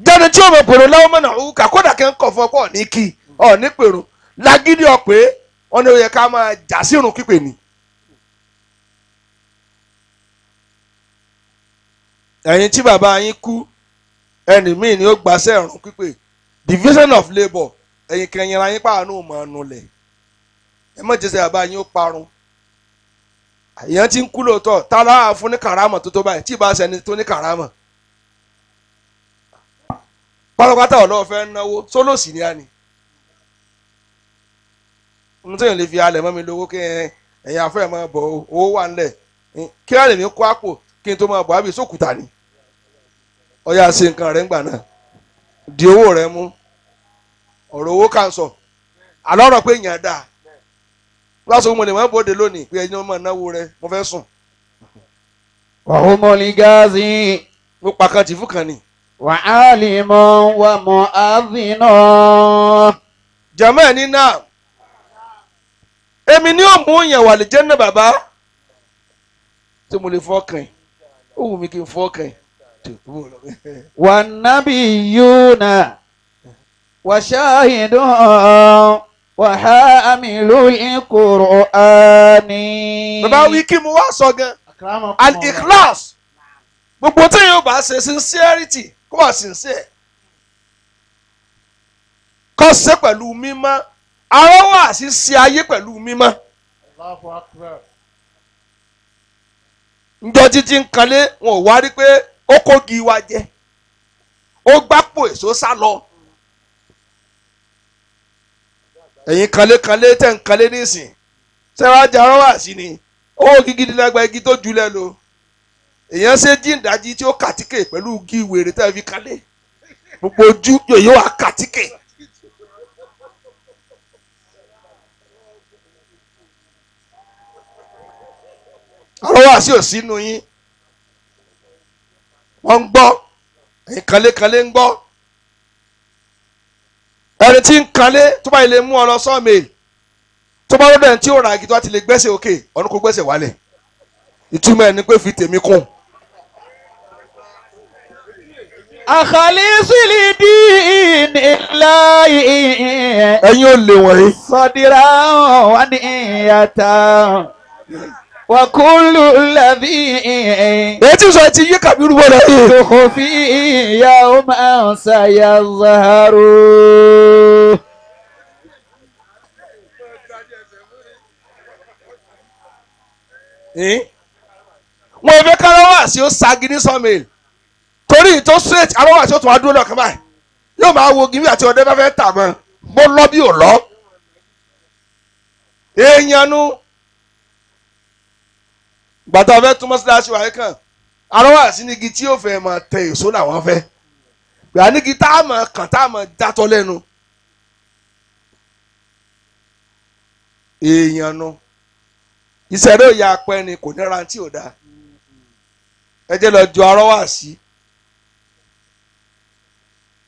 jáde tí o mọ̀ pèrún láwọn mọ̀nà òun kà kódà kẹ́ ń kọ̀ fún ọ̀pọ̀ ní kí ọ̀ ní pèrún lágídí ọ̀pẹ́ wọn ni ó yẹ ká máa jà sírun pípé ni. ẹ̀yin tí bàbá yín kú ẹnì míì ni ó gbàṣẹ́ ìrun pípé division of labour ẹ̀yin kẹyìn ara yín pàánù mọ̀ ọ́nù lẹ̀ ẹ mọ̀ jẹ́sẹ̀ bàbá yín ó parun. èèyàn ti ń kú lóòótọ́ tá a láà fún ní kàrámọ̀ tó tó báyìí tí ì bá ṣẹni tó ní kàrámọ̀. pátápátá ọlọ́wọ́ fẹ́ náwó sólòsì ni a ní. mo tẹ́yìn lè fi alẹ̀ mọ́ mi lówó kí ẹ̀yin afẹ́ máa bọ̀ owó wà ńlẹ̀ kí á lè mi kó àpò kí n tó máa bọ̀ àbí sókùtà ni. ọ̀yà ṣe nǹkan rẹ̀ ń gbà náà di owó rẹ̀ mú ọ̀rọ̀ owó kà ń sọ àlọ́ ọ̀rọ̀ pé èèyàn dáa lásìkò mo lè máa bòde lónìí pé ẹni ọmọ náwó rẹ mo fẹ́ sùn. وهم الغازي mo pa kan tì fún kan ni. وعالم ومؤذن. jama ẹni náà èmi ni ó mú yẹn wà lè jẹ́ ní bàbá tí mo lè fọ́kàn ó wù mí kí n fọ́kàn. والنبيون وشاهدون وحامل القرآن. bàbá wí kí mo wá sọ gan al-ikhlas gbogbo tí yóò bá ṣe sincerity kó wà sincere kó ṣe pẹ̀lú mímọ́ ara wà sí ṣe ayé pẹ̀lú mímọ́. njọ títí ń kanlé wọn ò wá rí pé ó kógi wa jẹ ó gbápò èso sá lọ. ẹ̀yin kanlé tẹ̀ ń kanlé nísìn sẹ́wájú ara wà sí ni owó gidi lágbá igi tó jùlẹ̀ lọ èèyàn ṣe jíǹdájí tí ó kàtíkè pẹ̀lú igi wèrè tẹ́ fi kanlé gbogbo ojú yóò wá kàtíkè. àrọ́wà sí òsì nù yín wọ́n ń gbọ́ ẹ̀yin kanlé ń gbọ́ ẹni tí ń kanlé tó bá ilé mú ọ lọ sọ́ọ̀mẹ̀lì tó bá lọ́dọ̀ ẹni tí ó ra igi tó bá ti lè gbẹ́sẹ̀ òkè ọ̀nà kó gbẹ́sẹ̀ wálẹ̀ ìtumọ̀ ẹ̀ ni pé fi tèmi kún. أخلص لدين الله ẹ̀yin ò lè wọ̀nyí. صدرا ونية وكل الذي èyí tí sọ ti yí Kàbírù wọlé yìí. تخفي يوما سيظهر. wọn fẹ́ kárọ́wà sí ó sagi ní sawmill torí tó straight arọ́wà sí ó tún wá dúró lọ́kàn báyìí yóò máa wo gírí àti ọdẹ bá fẹ́ tà mọ́ bó lọ bí ò lọ. èèyàn nu gbàtà fẹ́ tún mọ́sálásí wáyé kan arọ́wà sí nígi tí yóò fẹ́ máa tẹ èso làwọn fẹ́ gbà nígi tá a máa kàn tá a máa dátọ́ lẹ́nu. èèyàn nu ìṣẹ̀rẹ́ òye apẹ́ ni kò ní rántí ò dáa ẹ jẹ́ lọ jọ arọ́wà sí.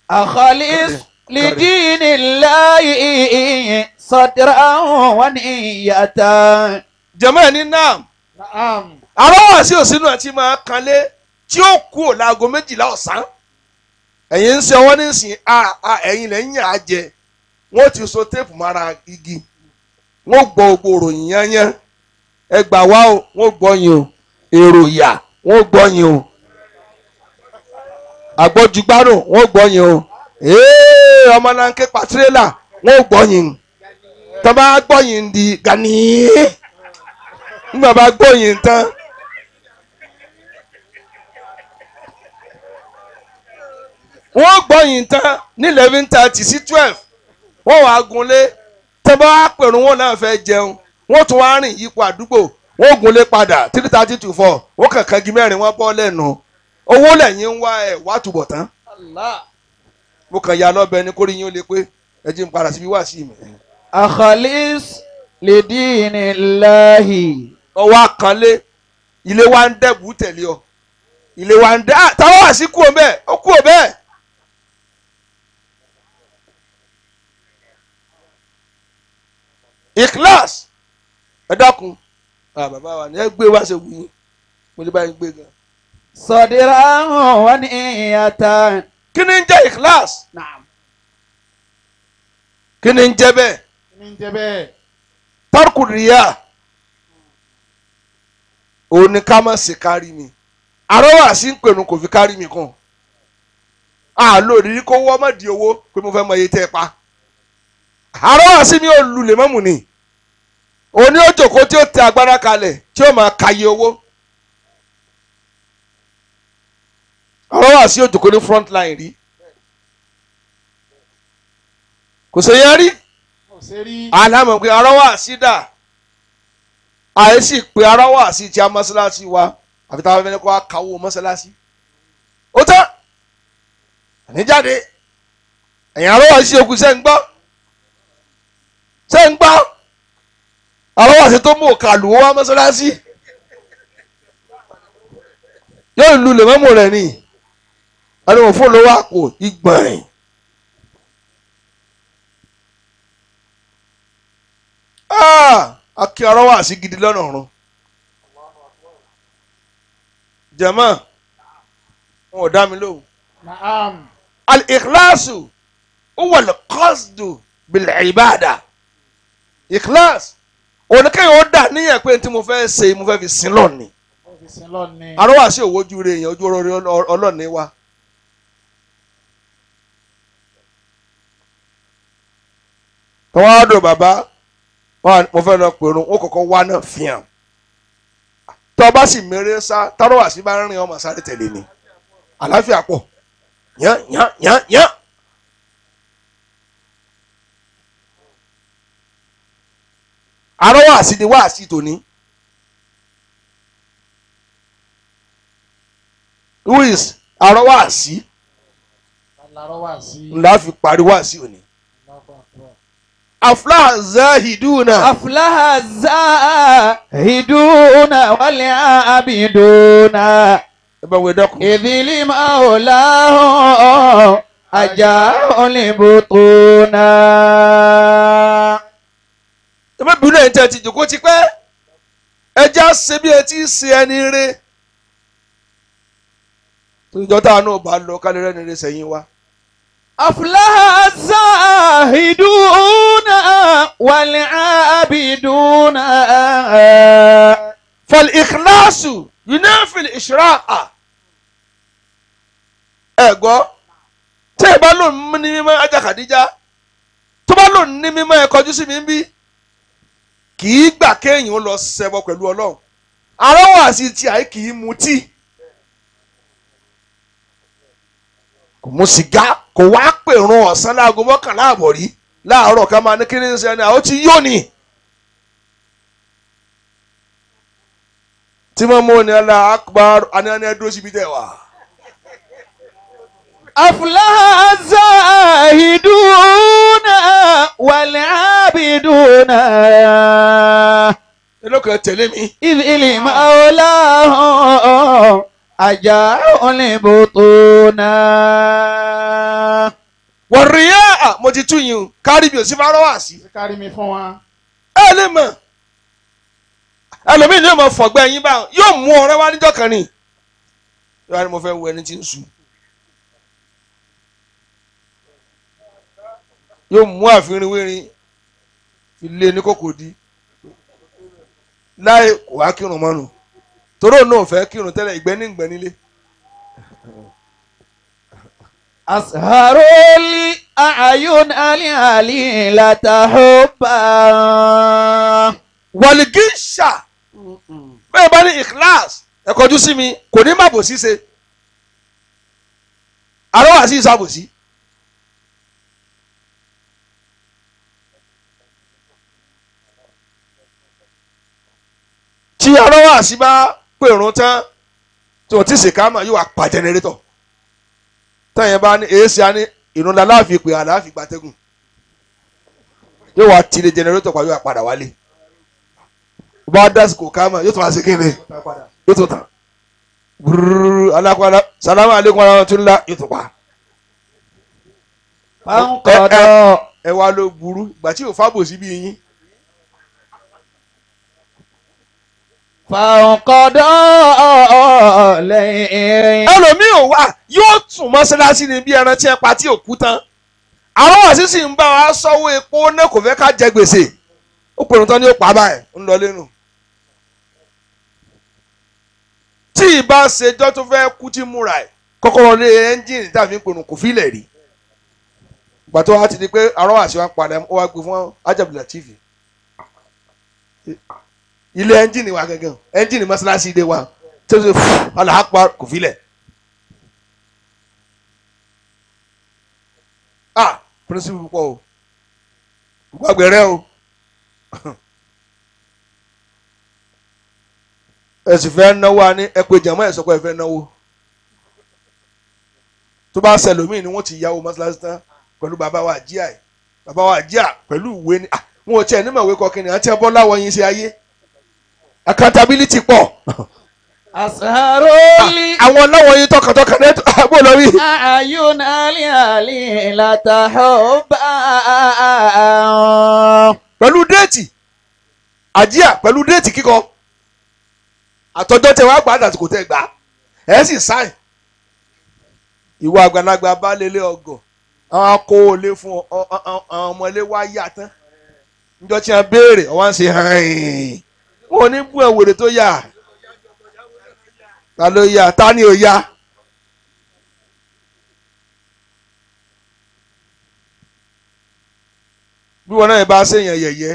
أخلص لدين الله صدرا ونية. jẹ́mọ́ ẹ̀ ní nam arọ́wà sí òsínú àti máa kanlé tí ó kú ò láago 12 ọ̀sán ẹ̀yin ń ṣe ọwọ́ nísìnyí ẹ̀yin lẹ́yìn àjẹ wọ́n ti so téèpù mára igi wọ́n gbọ́ gbogbo òròyìn yányán ẹ gbà wá o wọ́n gbọ́ yín o èrò ìyà wọ́n gbọ́ yín o àgbọ̀jùgbárùn wọ́n gbọ́ yín o ọmọ náà ń ké pa tirẹ́là wọ́n gbọ́ yín tó bá gbọ́ yín di Gani nígbà bá gbọ́ yín tán wọ́n gbọ́ yín tán ní 11:30 sí 12 wọ́n wàá gunlé tó bá pẹ̀rù wọn náà fẹ́ jẹun wọ́n tún wá rìn yípo àdúgbò wọ́n gunlé padà 3:30 to 4 wọ́n kàkàn gi mẹ́rin wọ́n bọ́ lẹ́nu owó lẹ́yìn ń wá ẹ̀ wá túbọ̀ tán. mo kàn ya lọ́bẹ̀ ni kórìí yín ó lè pé ẹ jí n padà síbi wá sí mi. أخلص لدين الله. ọwọ́ àkànlé ilé wa ń dẹ́bù tẹ̀lé ọ ilé wa ń dẹ́ táwọn wá sí kú ò bẹ́ẹ̀ ó kú ò bẹ́ẹ̀. Ikhlas ẹ dákun bàbá wa ni ẹ gbé wá ṣe wù yín mo lè bá yín gbé gan. صدرا ونية. kí ni ń jẹ́ Ikhlas نعم. kí ni ń jẹ́ bẹ́ẹ̀ من جبه. tarku riya òun ni ká má ṣe kárí mi àrọ́wà sí ń pèrún kò fi kárí mi kàn lórí kó wọ́ mọ́ di owó pé mo fẹ́ mọ iye tẹ́ ẹ pa àrọ́wà sí mi ò lulẹ̀ mọ́mù ni òní ó jòkó tí ó tẹ agbára kalẹ̀ tí ó máa kàyé owó àrọ́wà sí òjòkó ní front line rí kò ṣe yẹn rí alámọ̀ pé arọ́wà sí dà àìsí pé arọ́wà sí ti a mọ́sálásí wa àfi táwọn ẹni kó a kàwó mọ́sálásí ó tán àníjáde ẹ̀yìn arọ́wà sí okùn ṣe ń gbọ́ arọ́wà sí tó mú òkà lù wá mọ́sálásí yóò lu lèmọ́mù rẹ̀ ni ẹni wọ́n fún olówó àpò ìgbọ̀n. Akí arọ́wà sí gidi lọ́nà ọ̀run jàmá wọn ò dá mi lóhùn. al-ikhlasu huwa al-qasdu bil-ibada ikhlas oníkẹ́yìn ó dà níyàn pé tí mo fẹ́ ṣe mo fẹ́ fi sin lọ́ọ̀ni arọ́wà sí òwò ojú rẹ̀ èèyàn ojú ọ̀rọ̀ ọlọ́ọ̀ni wa. tọ́wọ́ àdó bàbá mo fẹ́ lọ pèrò ó kọ́kọ́ wá náà fihàn tọ́ bá sì mèrè sá tárọ́wà sí bá rìn ọmọ sáré tẹ̀lé ni àlàáfíà pọ̀ yán. arọ́wà sí ni wá sí tòní who is arọ́wà sí ńlá fi parí wá sí òní. أفلح الزاهدون والعابدون إذ لمولاه أجاء لبطونا. ẹ má bínú ẹ̀yin tẹ́ ti jókòó ti pẹ́ ẹ já ṣe bí ẹ ti ṣe ẹni rere ìjọ táwọn náà bá lọ kálẹ̀ rẹ̀ nílé sẹ́yìn wa. أفلح الزاهدون والعابدون. فالإخلاص ينافي الإشراق. ẹ gbọ́ tí ẹ bá lò ní mímọ́ ajá Khadija tó bá lò ní mímọ́ ẹ kọjú sí mi ń bí kì í gbà kéèyàn lọ ṣẹbọ pẹ̀lú Ọlọ́run àrọ́wọ́ àti tí àì kì í mutí kò mu sìgá kò wá pèrún ọ̀sán láago 11 àbọ̀ rí láàárọ̀ ká máa ní kí ní ń sẹ́ni àwọn tí yóò ní. tí mo mú ni Allahu Akbar àní ẹdúró síbi tẹ̀ wá. أفلح الزاهدون والعابدون ẹlọ́kàn tẹ̀lé mi. إذ المولى أجاء البطون. wọ̀rìyá mo ti tún yín o kárí bí o sì máa rọ́ wá sí. kárí mi fún wa. ẹ lè mọ̀ ẹlòmíì ni yóò mọ̀ fọ̀gbẹ́ yín báwọn yóò mú ọ̀rẹ́ wá níjọ́ kan ni. yóò wá ní mo fẹ́ wo ẹni tí ń sùn. yóò mú àfihàn wérin ilé ní kòkò di láì kò wá kírun mọ́nu torí òun náà fẹ́ kírun tẹ́lẹ̀ ìgbẹ́ nílé. أسهر الأعين العليلة حبا. wàlìgíṣà bẹ́ẹ̀ bá ní ìkíláàsì ẹ kọjú sí mi kò ní má bòsí ṣe àrọ́wà sí ìsàbòsí. tí àrọ́wà sí bá pèrún tán tí wọ́n ti ṣèkámà yóò wá pa jẹnẹrétọ̀ táyẹn bá ní èsì á ní ìrúnlá láàfin pè àláàfin gbatẹ́gùn yóò wá tilé jẹnẹrétọ̀ pa yóò wá padà wálé bá dásìkò kámà yóò tún wá sí kíni yóò tún tàn alákọ̀ọ́lá salamu aleykum warahmatullah yóò tún pa. ẹ wá ló burú ìgbà tí yóò fábò síbi yín. فانقضى ليل. ẹlòmíì ò wá yóò tún mọ́sálásí ni bí ẹran tí ẹ pa tí ò kú tán àwọn àṣìṣe ń bá wa sọ́wọ́ epo náà kò fẹ́ ká jẹ gbèsè ó pèrò tán ni ó pa báyìí ń lọ lẹ́nu. tí ìbá ṣèjọ́ tó fẹ́ kú tí múra ẹ̀ kọ́kọ́rọ́ lé ẹ́ńjìnì tàbí pèrò kò fílẹ̀ rí ìgbà tó wá ti di pé àrọ́ àṣìwá padà ó wá gbé fún Ajabula TV ilé ẹ́ńjìnì wa gangan ẹ́ńjìnì mọ́sálásí ilé wa tó ṣe fún aláàpá kò fílẹ̀. pírísìpù púpọ̀ o gbàgbé rẹ o ẹ sì fẹ́ náwó a ní ẹ pé jàmọ́ ẹ̀ sọ pé ẹ fẹ́ náwó tó bá ṣẹlòmíì ni wọ́n ti yáwó mọ́sálásí tán pẹ̀lú bàbá wa àjíà ẹ̀ bàbá wa àjíà pẹ̀lú ìwé ni wọn ò tiẹ̀ nímọ̀ ìwé kọkìnì àti ẹbọ láwọ̀ yín ṣe ayé accountability pọ̀. أسهرولي àwọn láwọ̀ yín tọkàntọkàn ní àbò lórí. أعين العليلة حبا. pẹ̀lú déètì àjíà pẹ̀lú déètì kíkọ àtọjọ́ tẹ wá gbà àtàtìkò tẹ gbà ẹ̀ sì sáìn ìwọ àgbàlagbà bá lélẹ̀ ọgọ̀ àwọn akó olé fún àwọn ọmọ ilé wá yá tán níjọ́ tí wọ́n béèrè ọwọ́ ń ṣe hàn wọn ò ní bú ẹ̀wòrè tó yà ta ló yà ta ni ò yà. bí wọn náà bá ṣèyàn yẹ̀yẹ́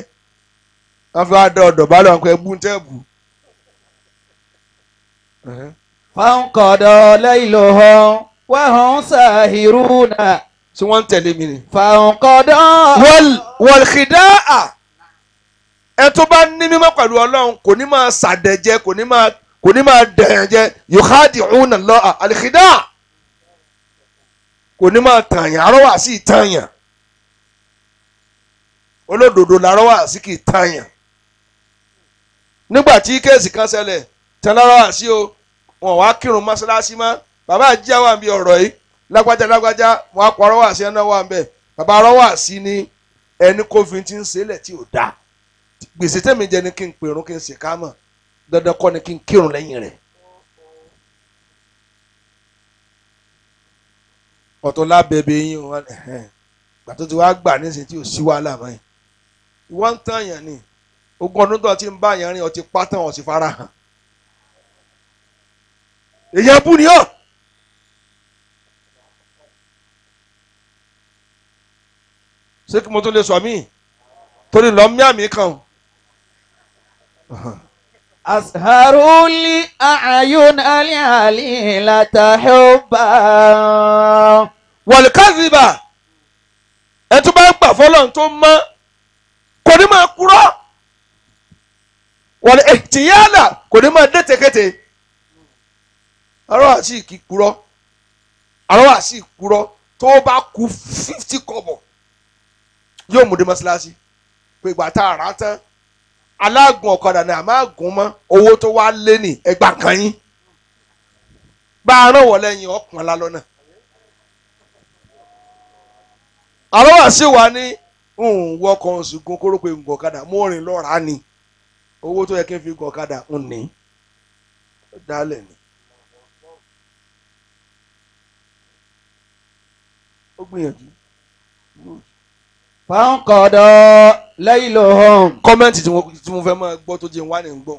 wọn fi wá dá ọ̀dọ̀ bá lọ́wọ́ pé ẹbú ń tẹ́ bù. فانقضى ليلهم وهم ساهرون. tí wọ́n ń tẹ̀lé mi ni. فانقضى. wal khidaa ẹ tó bá ní mímọ́ pẹ̀lú Ọlọ́run kò ní máa ṣàdẹ̀jẹ kò ní máa dẹ̀yàn jẹ yukhadi'una Allah al khidaa kò ní máa tàyàn arọ́wà sí ìtàyàn olódodo làrọ́wà sí kì í tàyàn nígbà tí kéèsì kan ṣẹlẹ̀ tẹ́lárọ́wà sí o wọn wá kírun mọ́ṣáláṣí mọ́ bàbá àjíjà wà ń bí ọ̀rọ̀ yìí lágbájá wọn á pọ̀ arọ́wà sí ẹ̀ná wà ń bẹ̀ bàbá arọ́wà sí ni ẹni kófin ti ń ṣẹlẹ̀ tí ò dáa gbèsè tẹ́mi jẹ ni kí n pèrún kí n ṣe ká mọ̀ dandan kọ́ ni kí n kírun lẹ́yìn rẹ̀ ọ̀tọ̀ lábẹ́bẹ́ yín wọn gbà tó ti wá gbà nísìnyí tí ò sí wàhálà mọ́ ẹ̀ ìwọ́n ń tàn yàn ni ogún ọdún tó ti ń bá yàn rìn ọtí pátán ọtí fara hàn èyàn bú ni ọ́ ṣé kí mo tún lè sọ mí torí lọ mí àmì kan أسهروا لأعين العليلة حبا wọ̀lùkàzìbà ẹ tún bá ń gbà fọlọ́n tó mọ́ kò ní máa kúrọ́ wọ̀lù ètìyàlà kò ní máa dẹ́tẹ̀kẹ́tẹ̀ àrọ́ àti ìkúrọ́ àrọ́ àti ìkúrọ́ tó bá kú 50 kọ́bọ̀ yóò mú dé mọ́ṣáláṣí pé ìgbà tá a rà á tán alágùn ọ̀kadà ni a máa gùn mọ́ owó tó wá lé ní ẹgbàá kan yín bá a rán wọ̀ lẹ́yìn ọkùnrin lálọ́nà. àrọ́ wà sí wa ní wọkọ̀ oṣù gun kóró pé nǹkan ọ̀kadà mo rìn lọ́ra ni owó tó yẹ kí n fi gun ọ̀kadà ń ní dálẹ̀ ni. ó gbìyànjú. فانقضى ليلهم. kọ́mẹ́ǹtì tí mo fẹ́ máa gbọ́ tó jẹ́ wá ní gbọ́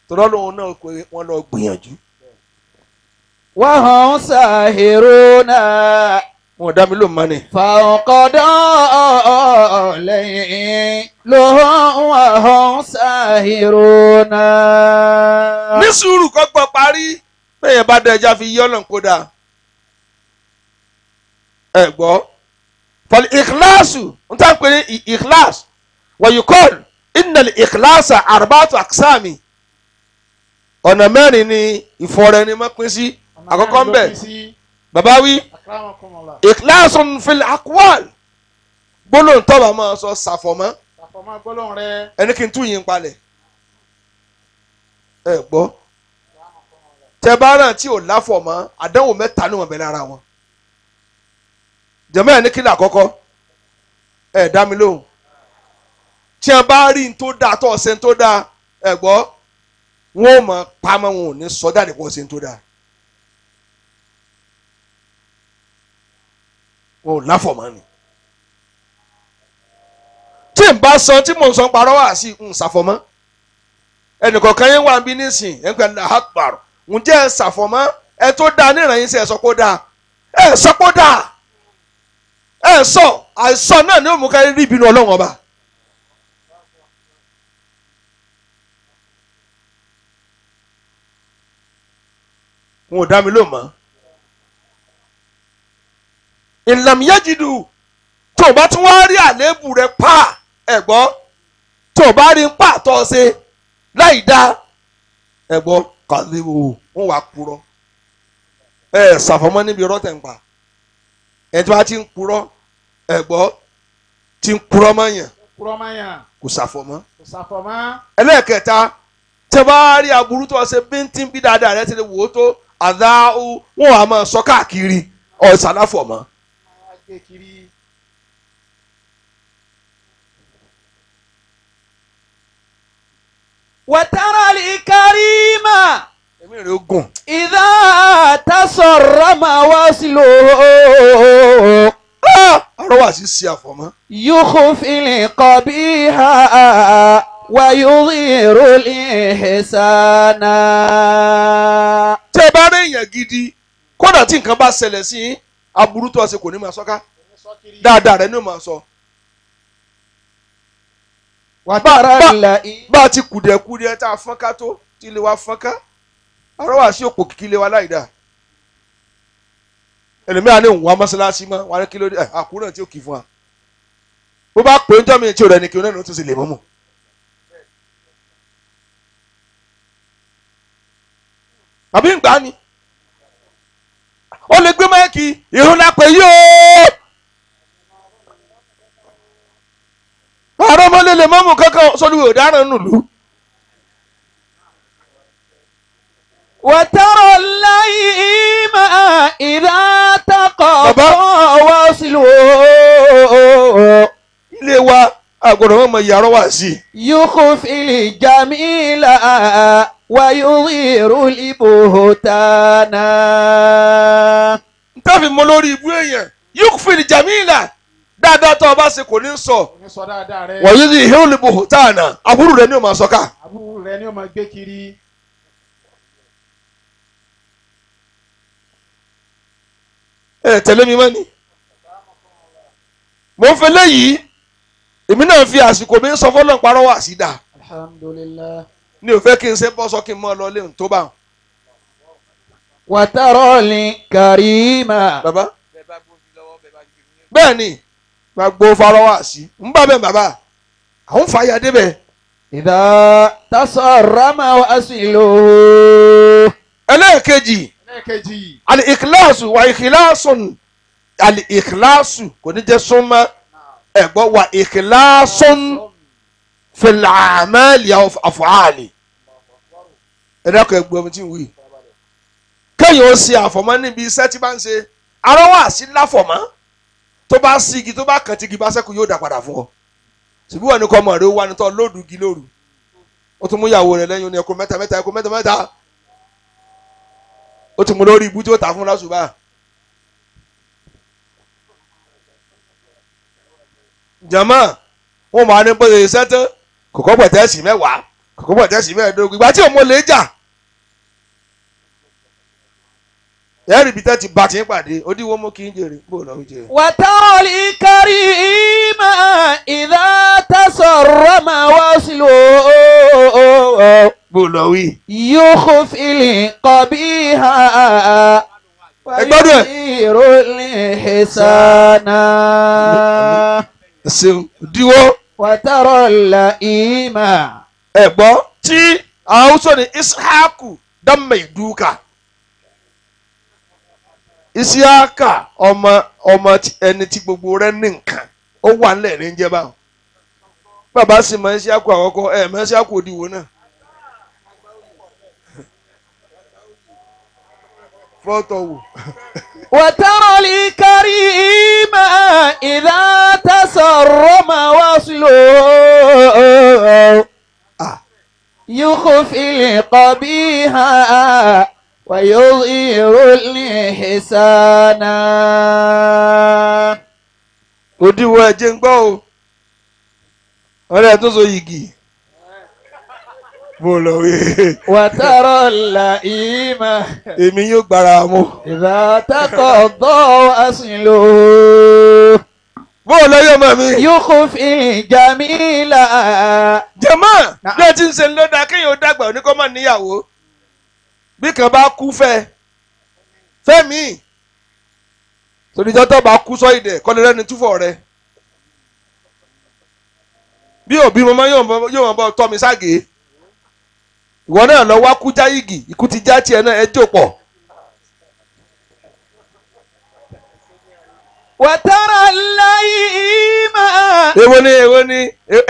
tọ́lọ́ lòun náà pé wọ́n lọ gbìyànjú. وهم ساهرون. wọn dá mi ló mọ ni. فانقضى ليلهم وهم ساهرون. ní sùúrù kọ́ gbọ́ parí bẹ́ẹ̀ bá dẹ̀ ẹja fi yí ọ̀nà kó dáa. ẹ gbọ́ fọlì ìkíláàsù n tá n pè ní ìkíláàsù wọ̀nyí kọ́ọ̀lù ìnàlì ìkíláàsù àrùbáàtù àkísàmì ọ̀nà mẹ́rin ni ìfọ̀rẹ́ni máa pín sí àkọ́kọ́ ń bẹ̀ bàbá wí ìkíláàsù fil akwal gbólóhùn tó bá máa sọ ṣàfọ̀mọ́ ẹni kí n tún yín palẹ̀ ẹ gbọ́ tẹ bá ràn tí ò láfọ̀mọ́ àdánwò mẹ́ta ní wọn bẹ̀ lára wọn jẹ̀mọ́ ẹ̀ ní kílà àkọ́kọ́ ẹ̀ dá mi lóhùn tí a bá rí n tó dáa tó ọ̀sẹ̀ n tó dáa ẹ̀ gbọ́ wọn ò mọ̀ pamọ́ wọn ò ní sọ jáde kó ọ̀sẹ̀ n tó dáa wọn ò láfọ̀mọ́ ni tí n bá sọ tí mò ń sọ parọ́ wá sí n ṣàfọ̀mọ́ ẹnìkọ̀ọ̀kan yẹn wà bí nísìn ẹ̀ ń pẹ́ ní àhàpàrọ̀ ǹjẹ́ ẹ ṣàfọ̀mọ́ ẹ tó dáa ní ìrànyìn sí ẹ sọ pé ó dáa ẹ sọ pé ó dáa ẹ sọ àìsàn náà ni ó mú ká rí ìbínú ọlọ́run ọba. wọn ò dá mi ló mọ́. ìlàmìyájìdù tó o bá tún wá rí àléébù rẹ pa ẹ gbọ́ tó o bá rí pa àtọ́ ṣe láì dá ẹ gbọ́ kàlíwò wọn wà kúrọ́ ẹ ṣàfọ̀mọ́ níbi rọ́tẹ̀ ń pa. ẹ tí wàá ti ń purọ́ ẹ gbọ́ ti ń purọ́ mọ́yàn kò ṣàfọ̀mọ́. ẹlẹ́ẹ̀kẹta tẹ bá rí aburú tó ṣe bíntín bí dáadáa rẹ ti lè wò ó tó àdáhù wọn wà máa sọ káàkiri ọ̀sán láfọ̀mọ́. وترى الكريم èmi rè é gùn. إذا تصرم وصله àrọ́wà sí ṣe àfọ̀mọ́. يخفي القبيح ويظهر الإحسان. tẹ́ ẹ bá rí èèyàn gidi kódà tí nǹkan bá ṣẹlẹ̀ sí aburú tó ṣe kò ní máa sọ́ká dáadáa rẹ̀ ni ó máa sọ. bá a ti kùdìẹ̀kùdìẹ̀ tá a fọ́nká tó tí ilé wa fọ́nká àrọ́wà sí òpó kìkì ilé wa láì dáa. ẹlòmíràn ní òun wá mọ́ṣáláṣí mọ́ wọn kí ló dé àkúrò tí ó kì í fún wa bó bá pè é jọ́ mi tí ò rẹ̀ ní kí o náà ní o tún sì lè mọ́mọ́. àbí ń gbà ni ó lè gbé máìkì ìrún lápẹ̀ yóò àárọ̀ mọ́lẹ̀ lè mọ́mọ́ kankan sọ́dún ọ̀daràn nùlú. وترى اللئيم إذا تقاطع وصله ilé wa àgọ́dọ̀ wọn mọ ìyàrá wá sí. يخفي الجميل ويظهر البهتان. ntàfi mọ lórí ibú èèyàn yóò fìlì jàmíìlà dáadáa tó o bá ṣe kò ní sọ Ní sọ dáadáa rẹ. wọ́n yóò hí olùbò tàànà àbúrò rẹ ní o máa sọ ká. Àbúrò rẹ ni ó máa gbé kiri. ẹ tẹ̀lé mi mọ́ ni mo ń fẹ́ léyìí èmi náà fi àsìkò mi sọ fọ́lọ́ parọ́ wà sí dáa Alhamdulillah. ní o fẹ́ kí n ṣe bọ́ sọ kí n mọ́ ọ lọ léhùn tó bá wọn. وترى كريما bàbá bẹ́ẹ̀ ni gbàgbó farọ́ wà sí ń bá bẹ́ẹ̀ bàbá àwọn fàyà débẹ̀. إذا تصرم وأصله ẹlẹ́ẹ̀kejì Ẹlẹ́ẹ̀kejì. al-ikhlasu wa ikhlasun al-ikhlasu kò ní jẹ́ súnmọ́ ẹ̀gbọ́n wa ikhlasun fil a'mali aw af'ali ẹ̀dàkọ̀ ẹ̀gbọ́n mi ti wí. kéèyàn ó ṣe àfọ̀mọ́ níbi iṣẹ́ tí bá ń ṣe arọ́wà sí láfọ̀mọ́ tó bá sí igi tó bá kàn tí igi bá ṣẹ́kù yóò dà padà fún ọ ṣùgbọ́n wọn ni kọ́ ọmọ rẹ ó wá ní tọ́ lóòdù igi lóru ó tún mú ìyàwó rẹ lẹ́yìn ó ní ẹkọ mẹ́ta mẹ́ta ẹkọ mẹ́ta mẹ́ta ó ti mú lórí ibú tí ó tà fún lásùbà. jama wọn máa ní bóyá iṣẹ́ tó kòkó pẹ̀tẹ́sì mẹ́wàá kòkó pẹ̀tẹ́sì mẹ́ẹ̀ẹ́dógún ìgbà tí òun lè jà ẹ̀rì bíi tẹ́tí bá ti ń pàdé odiwọ́ mú kí n jèrè bó lọ́ọ́ jẹ. وترى كريما إذا تصرم وأصله bó lọ́ọ́ wí. يخفي القبيح Ẹgbọ́dọ̀ ẹ̀. ويظهر الإحسان ṣeun diwọ́ وترى اللئيم ẹ̀gbọ́n tí àwùjọ ní Ishaku dámẹ̀ ìdúkà Isiaka ọmọ ẹni tí gbogbo rẹ̀ ní nǹkan ó wà nílẹ̀ ní jẹ́ báwọn bàbá sì mọ Isiaku àkọ́kọ́ ẹ̀ mọ Isiaku òdiwọ̀ náà fọ́tọ̀ wò. وترى الكريم إذا تصرم وصله يخفي القبيح ويظهر الإحسان òdiwọ̀ ẹ̀jẹ̀ ń gbọ́ o ọ̀rẹ́ tó so yìgì mo lọ wí. وترى اللئيم èmi yóò gbára mú. إذا تقضى أصله bó o lọ yọ ọmọ mi. يخفي الجميل jẹ̀mọ́ bí ẹ ti ń ṣe ń lọ́dà kéèyàn ó dàgbà oníkọ́mọ̀ níyàwó bí kan bá kú fẹ́mi toríjọ́ tó bá kú sọ́yìndẹ̀ kọ́ni rẹ́ni túfọ̀ rẹ bí òbí mo máa yóò wọn bọ́ tọ́ mi ságé ìwọ náà lọ wá kú jáyìgì ikú ti já tiẹ̀ náà ẹ jò pọ̀. وترى اللئيم èwo ni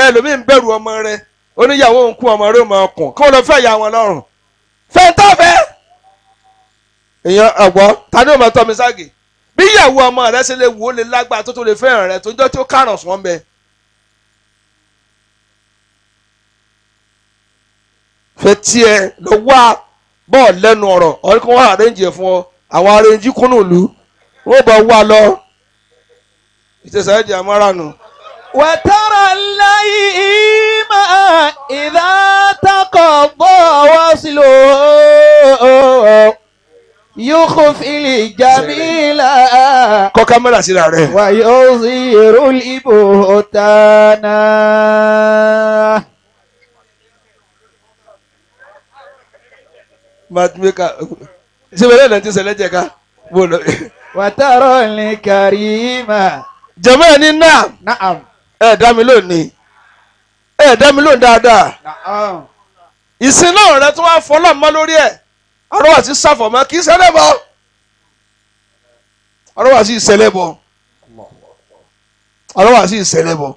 ẹlòmíì ń bẹ̀rù ọmọ rẹ oníyàwó ń kú ọmọ rẹ ó máa kùn kí wọ́n lọ fẹ́ ìyá wọn lọ́rùn fẹ́ tó fẹ́. èèyàn ọ̀gbọ́n ta ni ó máa tọ́ mi ságè bí ìyàwó ọmọ rẹ ṣe lè wò ó lè lágbára tó lè fẹ́ràn rẹ tó ń jọ́ tí ó káràn sùn ọ́n bẹ. fẹ́ tiẹ̀ lọ wá bọ́ọ̀ lẹ́nu ọ̀rọ̀ ọ̀rí kí wọ́n àrẹ́ǹjì ẹ̀ fún ọ àwọn arẹ́ǹjì kúnnù lù wọ́n bọ̀ wá lọ ìtẹ̀sẹ̀ ẹ̀jẹ̀ amárànù. وترى اللئيم إذا تقضى وصله يخفي الجميل kọ́ kámẹ́rà síra rẹ̀. ويظهر البهتان matchmaker síbẹ̀lẹ̀ náà ti ṣẹlẹ̀ jẹ̀ka bó lọ. وترى الكريم jẹ̀mọ́ ẹ̀ ní náà نعم ẹ̀ dá mi lónìí ẹ̀ dá mi lónìí dáadáa Na'am. ìsìn náà rẹ tó wá fọlọ́ mọ́ lórí ẹ̀ arọ́wà sí sáfọ̀mọ́ kì í ṣẹlẹ̀ bọ́ arọ́wà sí ìṣẹlẹ̀ bọ́ arọ́wà sí ìṣẹlẹ̀ bọ́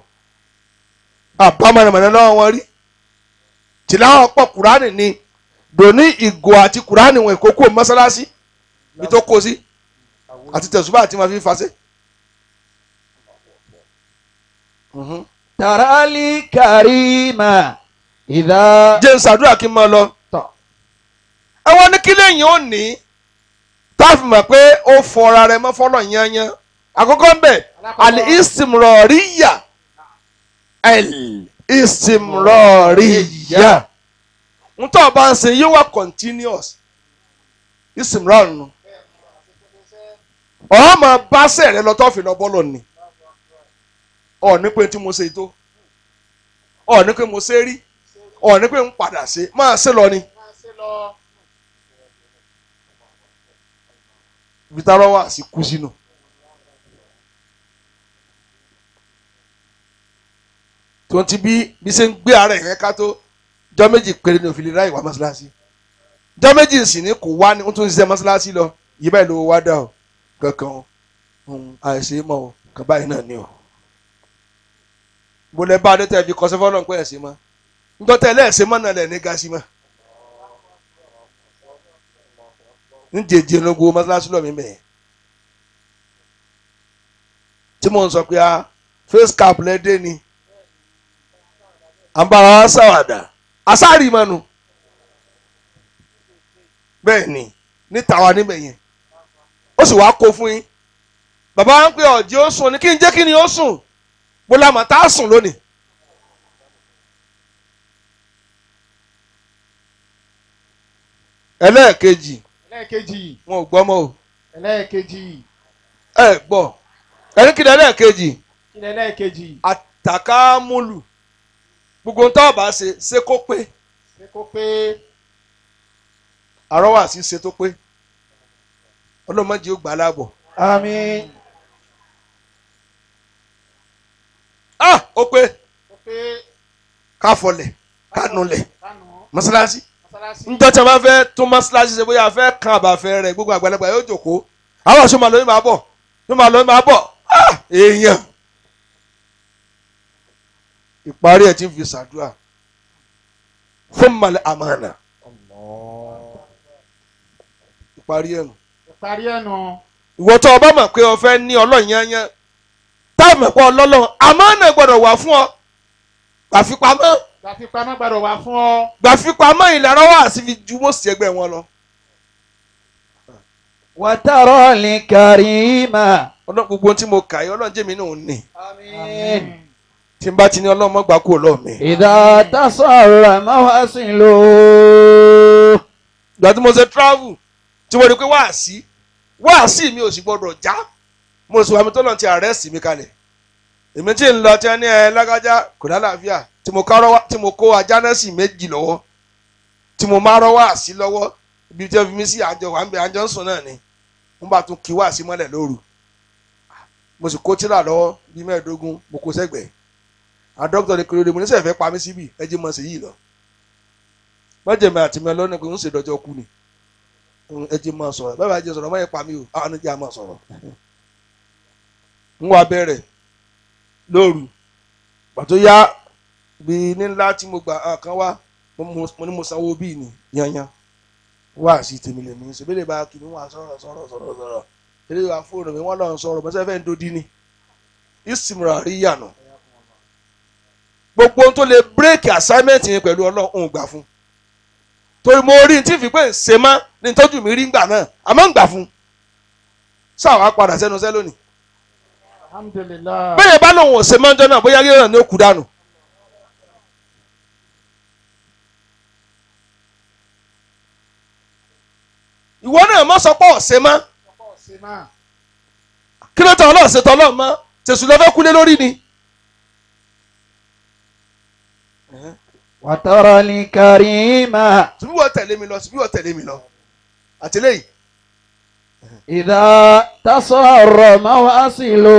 àbámọ̀nàmọ̀nà náà wọ́n rí tìláwọ̀ pọ̀ kúránì ni dòní ìgò àti kúránì wọn ìkókó mọ́sálásí bí tó kó sí àti tẹ̀sùbá àti máa fi fàṣẹ. ترى الكريم إذا jẹ́ n ṣàdúrà kí n máa lọ. tọ̀ àwọn ní kí lẹ́yìn ó ní táàfin mọ̀ pé ó fọra rẹ̀ mọ́ fọ́lọ̀ yányán àkọ́kọ́ ń bẹ̀ al-istimrariya al-istimrariya ń tọ́ bá ń ṣe yóò wá continuous istimrar nù ọ̀hún máa bá sẹ̀rẹ̀ lọ tó fi lọ bọ́lọ̀ ni ọ̀ ní pé tí mo ṣe tó ọ̀ ní pé mo ṣe rí ọ̀ ní pé ń padà ṣe máa ṣe lọ ni. Bitaro wa si kú sínú. Tí wọ́n ti bí ṣe ń gbé ara yẹn ká tó jọ́ méjì péré ní òfin lè ráyè wá mọ́ṣáláṣí. Jọ́ méjì sì ní kò wá ní ó tún ṣiṣẹ́ mọ́ṣáláṣí lọ. Yìí báyìí ló wá dà o. Kankan àìṣe mọ́ o. Kan báyìí náà ni o. Mo lẹ bá adé tẹ̀ fi kọ́ sẹ́fọ́ náà pé ẹ̀ṣẹ̀ mọ́. Nítorí tẹ́lẹ̀ ẹ̀ṣẹ̀ mọ́ náà lẹ̀ ní gasi mọ́. Ní jẹjẹ lógo mọ́sálásí lọ́mí mẹ́ẹ̀. Tí mo ń sọ pé a face cap lẹ́dẹ́ ni àbára wa ṣàwàdà àsáàrì mọ́nu bẹ́ẹ̀ ni níta wa níbẹ̀ yẹn ó sì wá kó fún yín bàbá wa ń pè ọ̀jẹ̀ ó sùn ní kí n jẹ́ kí ni ó sùn bó la mọ̀ tá a sùn lónìí. Ẹlẹ́ẹ̀kejì wọn ò gbọ́ mọ́ o. ẹlẹ́ẹ̀kejì. ẹ gbọ́ ẹni kí ni ẹlẹ́ẹ̀kejì. kí ni ẹlẹ́ẹ̀kejì. àtàkàmúlù gbogbo tó bá ṣe kó pé. ṣe kó pé. àrọ́wà sí ṣe tó pé ọlọ́mọdé ó gbà láàbọ̀. Àmín. Ó pé káfọlẹ̀ kánulẹ̀ mọ́sálásí njọ́ tí a bá fẹ́ tún mọ́sálásí ṣe bóyá a fẹ́ kan àbàfẹ́ rẹ̀ gbogbo àgbàlagbà yóò jòkó àwọn ọ̀ṣun màlúù máa bọ̀ yóò máa lọ máa bọ̀ èèyàn ìparí ẹ̀ tí ń fi ṣàdúrà fún malẹ̀ àmàna ìparí ẹ̀ nù. ìwọ tó o bá mọ̀ pé o fẹ́ ní ọlọ́run yányán táwọn mọ̀ pé ọlọ́run àmàna gbọ́dọ̀ wà fún ọ gbàfipamọ́. Gbàfipamọ́ gbọ́dọ̀ wà fún ọ. Gbàfipamọ́ ìlànà wà sí fi ju mọ́sí ẹgbẹ́ wọn lọ. Wàtàrọ̀ lè kárí mà. Ọlọ́run gbogbo tí mo kà yí ọlọ́run jẹ́mi náà ní. Àmín. Tí n bá ti ní ọlọ́run mọ́ gbà kúrò lọ́ọ̀ mi. Ìdá tasọ̀rọ̀ máa wá sí lò. Ìgbà tí mo ṣe travel tí mo rí pé wáàsí mi ò sì gbọ́dọ̀ já. Mo sì wá mi tó lọ́n ti arrest mi kalẹ̀. Èmi tí ń lọ tí wọ́n ní lágájá kò lálàáfíà. Tí mo kó ajánẹ́sì méjì lọ́wọ́ tí mo máa rọ́wọ́ sí lọ́wọ́ ibi tí wọ́n fi mí sí àjọ wà ń bẹ àjọ ń sùn náà ni wọ́n bá tún kí wá sí mọ́lẹ̀ lóru mo sì kó tíra lọ́wọ́ bíi 15 mo kó sẹ́gbẹ̀ẹ́ àdókítà ní kúròdé mo ní sẹ́fẹ́ pa mí síbì ẹ jẹ́ mọ̀ sí yìí lọ mọ́jẹ̀mẹ́ àti mi ọlọ́ni pé ń ṣe dọ́jọ́ kú ni ẹ jẹ́ mọ̀ sọ̀rọ̀ bẹ́ẹ̀ bá jẹ́ sọ̀rọ̀ mọ́yẹ̀ pa mí o àwọn oníjà mọ̀ sọ̀rọ̀ ń wá bẹ̀rẹ̀ lóru pàtó yá bí ní ńlá tí mo gbà kan wá mo ní mo sanwó bíi ní yanyan wá sí tèmi lè mi ṣe bẹ́ẹ̀ bá kí ni wọ́n á sọ̀rọ̀ eré wa fóònù mi wọ́n lọ́n sọ̀rọ̀ mọ́sẹ́ fẹ́ ń dodi ni ìsìmùrà rí yànà gbogbo ohun tó lè bírèkì assignment yẹn pẹ̀lú ọlọ́run gbà fún torí mo rí tí fi pé ṣe má ní tọ́jú mi rí ngbà náà àmọ́ ń gbà fún sáà wá padà sẹ́nu sẹ́ lónìí Alhamdulillah. bẹ́ẹ̀ bá lòun ò ṣe mọ́jọ́ náà bóyá yóò ràn ní òkú dànù. ìwọ náà mọ sọ pé ọ̀sẹ̀ mọ́ kí ló tẹ ọlọ́ọ̀sẹ̀ tọ́ ọlọ́ọ̀ mọ́ tẹ̀sùn lọ́fẹ́ kúlé lórí ni. Wàtàrọ̀ lè kárí mà. síbí wọ́n tẹ̀lé mi lọ àtìlẹ́yìn. Ìdá tasọ̀rọ̀ máa wá sí lò.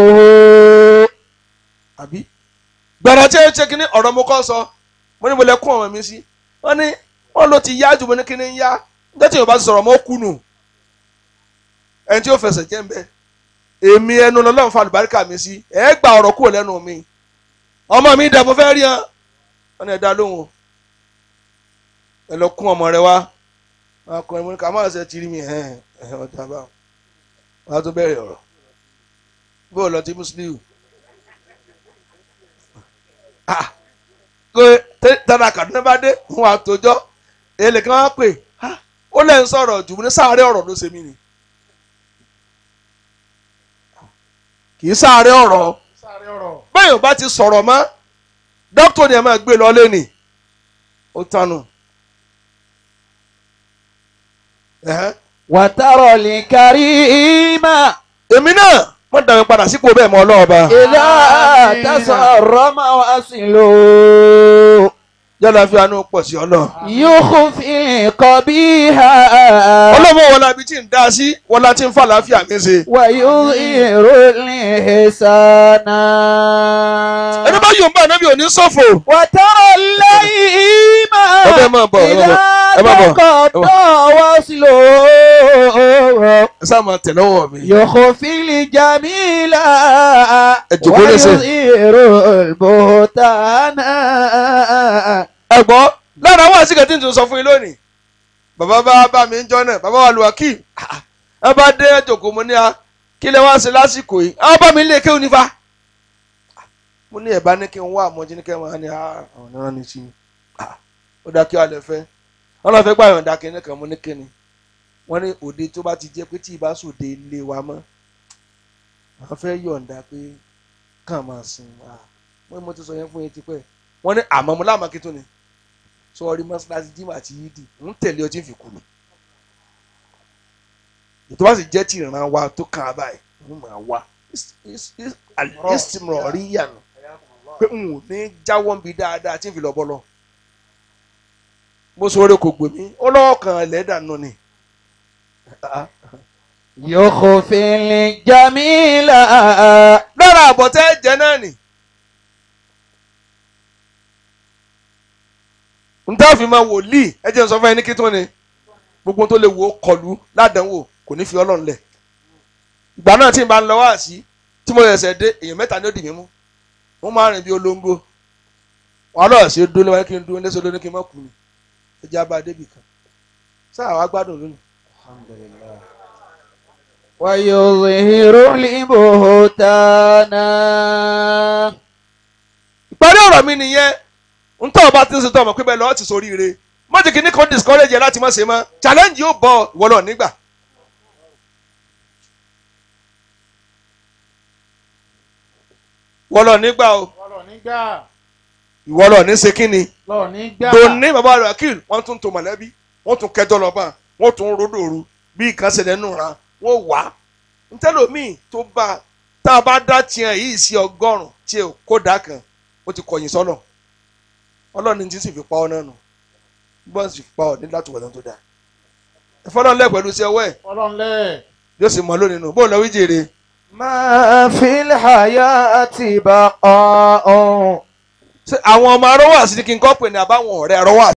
àbí gbẹ̀rẹ̀ tí ẹ ṣe kí ni ọ̀rọ̀ mo kọ́ sọ mo ní mo lẹ kún ọmọ mi sí wọ́n ló ti yá ju mo ní kí ni ń yá nígbà tí yorùbá ti sọ̀rọ̀ mọ́ kùnù ẹni tí ó fẹsẹ̀ jẹ́ ń bẹ́ èmi ẹnu lọ́lọ́run fa àlùbáríkà mi sí ẹ gba ọ̀rọ̀ kúrò lẹ́nu mi ọmọ mi dẹ̀ mo fẹ́ rí hàn wọ́n ní ẹ dá lóhùn ẹ lọ kún ọmọ rẹ wá ọkùnrin mo ní ká má ṣe ti rí mi ọ̀tá bá wọn á tún bẹ̀rẹ̀ ọ̀rọ̀ bó lọ ti Muslim tẹ́lá Kaduna bá dé wọn àtòjọ́ èlé kan wá pè ó lẹ́ ń sọ̀rọ̀ jù ní sáré ọ̀rọ̀ ló ṣe mí ni kì í sáré ọ̀rọ̀ sáré ọ̀rọ̀. bẹ́ẹ̀ ò bá ti sọ̀rọ̀ mọ́ dókítà ni ẹ máa gbé lọ lẹ́nì ó tánu. وترى الكريم èmi náà wọ́n dàgbé padà sípò bẹ́ẹ̀ mọ́ ọlọ́ọ̀ba. إذا تصرم وصله yálà fi àánú pọ̀ sí ọlọ́. يخفي القبيح ọlọ́mọ wọlá ibi tí ń dá sí wọlá tí ń fà láfíà mi ṣe. ويظهر الإحسان ẹni bá yóò ń bá ànábì òní ṣòfò. وترى اللئيم ẹ máa bọ̀ ẹ máa bọ̀ تقطع وصله ẹ sáà máa tẹ̀lé ọwọ́ mi. يخفي الجميل jókòó lẹ́sẹ̀. ويظهر البهتان. ẹ̀gbọ́n lára wá sí kẹ́tí tó sọ fún yín lónìí bàbá bá mi ń jọ náà bàbá wa lu akí ẹ bá dé ẹjọkọ mo ní a kí lè wá ṣe lásìkò yìí àwọn bá mi lé kéwù nífa mo ní ẹ̀bá ní kí n wá àmọ́jú ní kẹ́ máa ní àwọn náà ní sí ó dá kí wàá lè fẹ́ wọn lọ fẹ́ gbà yọ̀ǹda kínní kan mo ní kíni wọ́n ní òde tó bá ti jẹ́ pé tí ì bá sòde ilé wa mọ́ àwọn fẹ́ yọ̀ǹda pé kàn máa sìn wá mo ti sọ yẹn fún yín tipẹ́ wọ́n ní àmọ́ mo láàmú kí tó ni sọrí mọ́sálásí jimá àti yídì ń tẹ̀lé ọtí fi kú mi ètò wá sì jẹ́ tí ìran wa tó kàn á báyìí ń máa wá ìsìmọ̀ rí yànnà pé n ò ní jáwọ́ ń bi dáadáa tí ń fi lọ bọ́ lọ mo sọ̀rọ̀ kò gbè mí ó lọ́wọ́ kan ẹlẹ́dàánú ni. يخفي الجميل lára àbọ̀tẹ́ jẹ náà nì. ntá fi máa wòlíì ẹ jẹ́ n sọ fún ẹni kí tó ni gbogbo tó lè wò ó kọlu ládàáwò kò ní fi ọlọ́run lẹ̀ ìgbà náà tí n bá ń lọ wá sí tí mo ṣẹ̀ṣẹ̀ dé èèyàn mẹ́ta ní ó dì mí mú wọ́n máa rìn bí olóńgbò wọn lọ́ọ̀ sí dúró lọ́wọ́ kí n dúró lẹ́sọ̀ lónìí kí n má kú ni ẹ jẹ́ abá débì kan sáà wá gbádùn lónìí. ويظهر البهتان. ìparí ọ̀rọ̀ mi nìyẹn ntọ́ ọba tí ń ṣe tọ́ ọmọ pé bẹ́ẹ̀ lọ́ọ́ ti sórí ire mọ́tì kìíní kan discourage ẹ láti má ṣe mọ́ challenge yóò bọ̀ ìwọ lọ nígbà. ìwọ lọ nígbà o ìwọ lọ ní ṣe kíni dòní bàbá rẹ̀ akil wọ́n tún tó mọ̀lẹ́bí wọ́n tún kẹjọ lọ́ba wọ́n tún ródòru bí ìkànsẹ̀lẹ̀ nù ra wọ́n wá ntẹ́lómìn tó bá tá a bá dá tiẹ̀ yìí sí 100 tí ò kó dà kan ó ti kọ̀yìn sọ́nà ọlọ́run ti sì fi pa ọ́ náà nù gbọ́n sì fi pa ọ́ ní láti wọ̀dán tó dáa ìfọlọ́nlẹ̀ pẹ̀lú sí ọwọ́ ẹ̀ yóò sì mọ lónìí nù bóun lọ wí jèrè. ما في الحياة بقاء. àwọn ọmọ arọ́wà sí ni kí n kọ́ pè ní àbáwọn ọ̀rẹ́ arọ́wà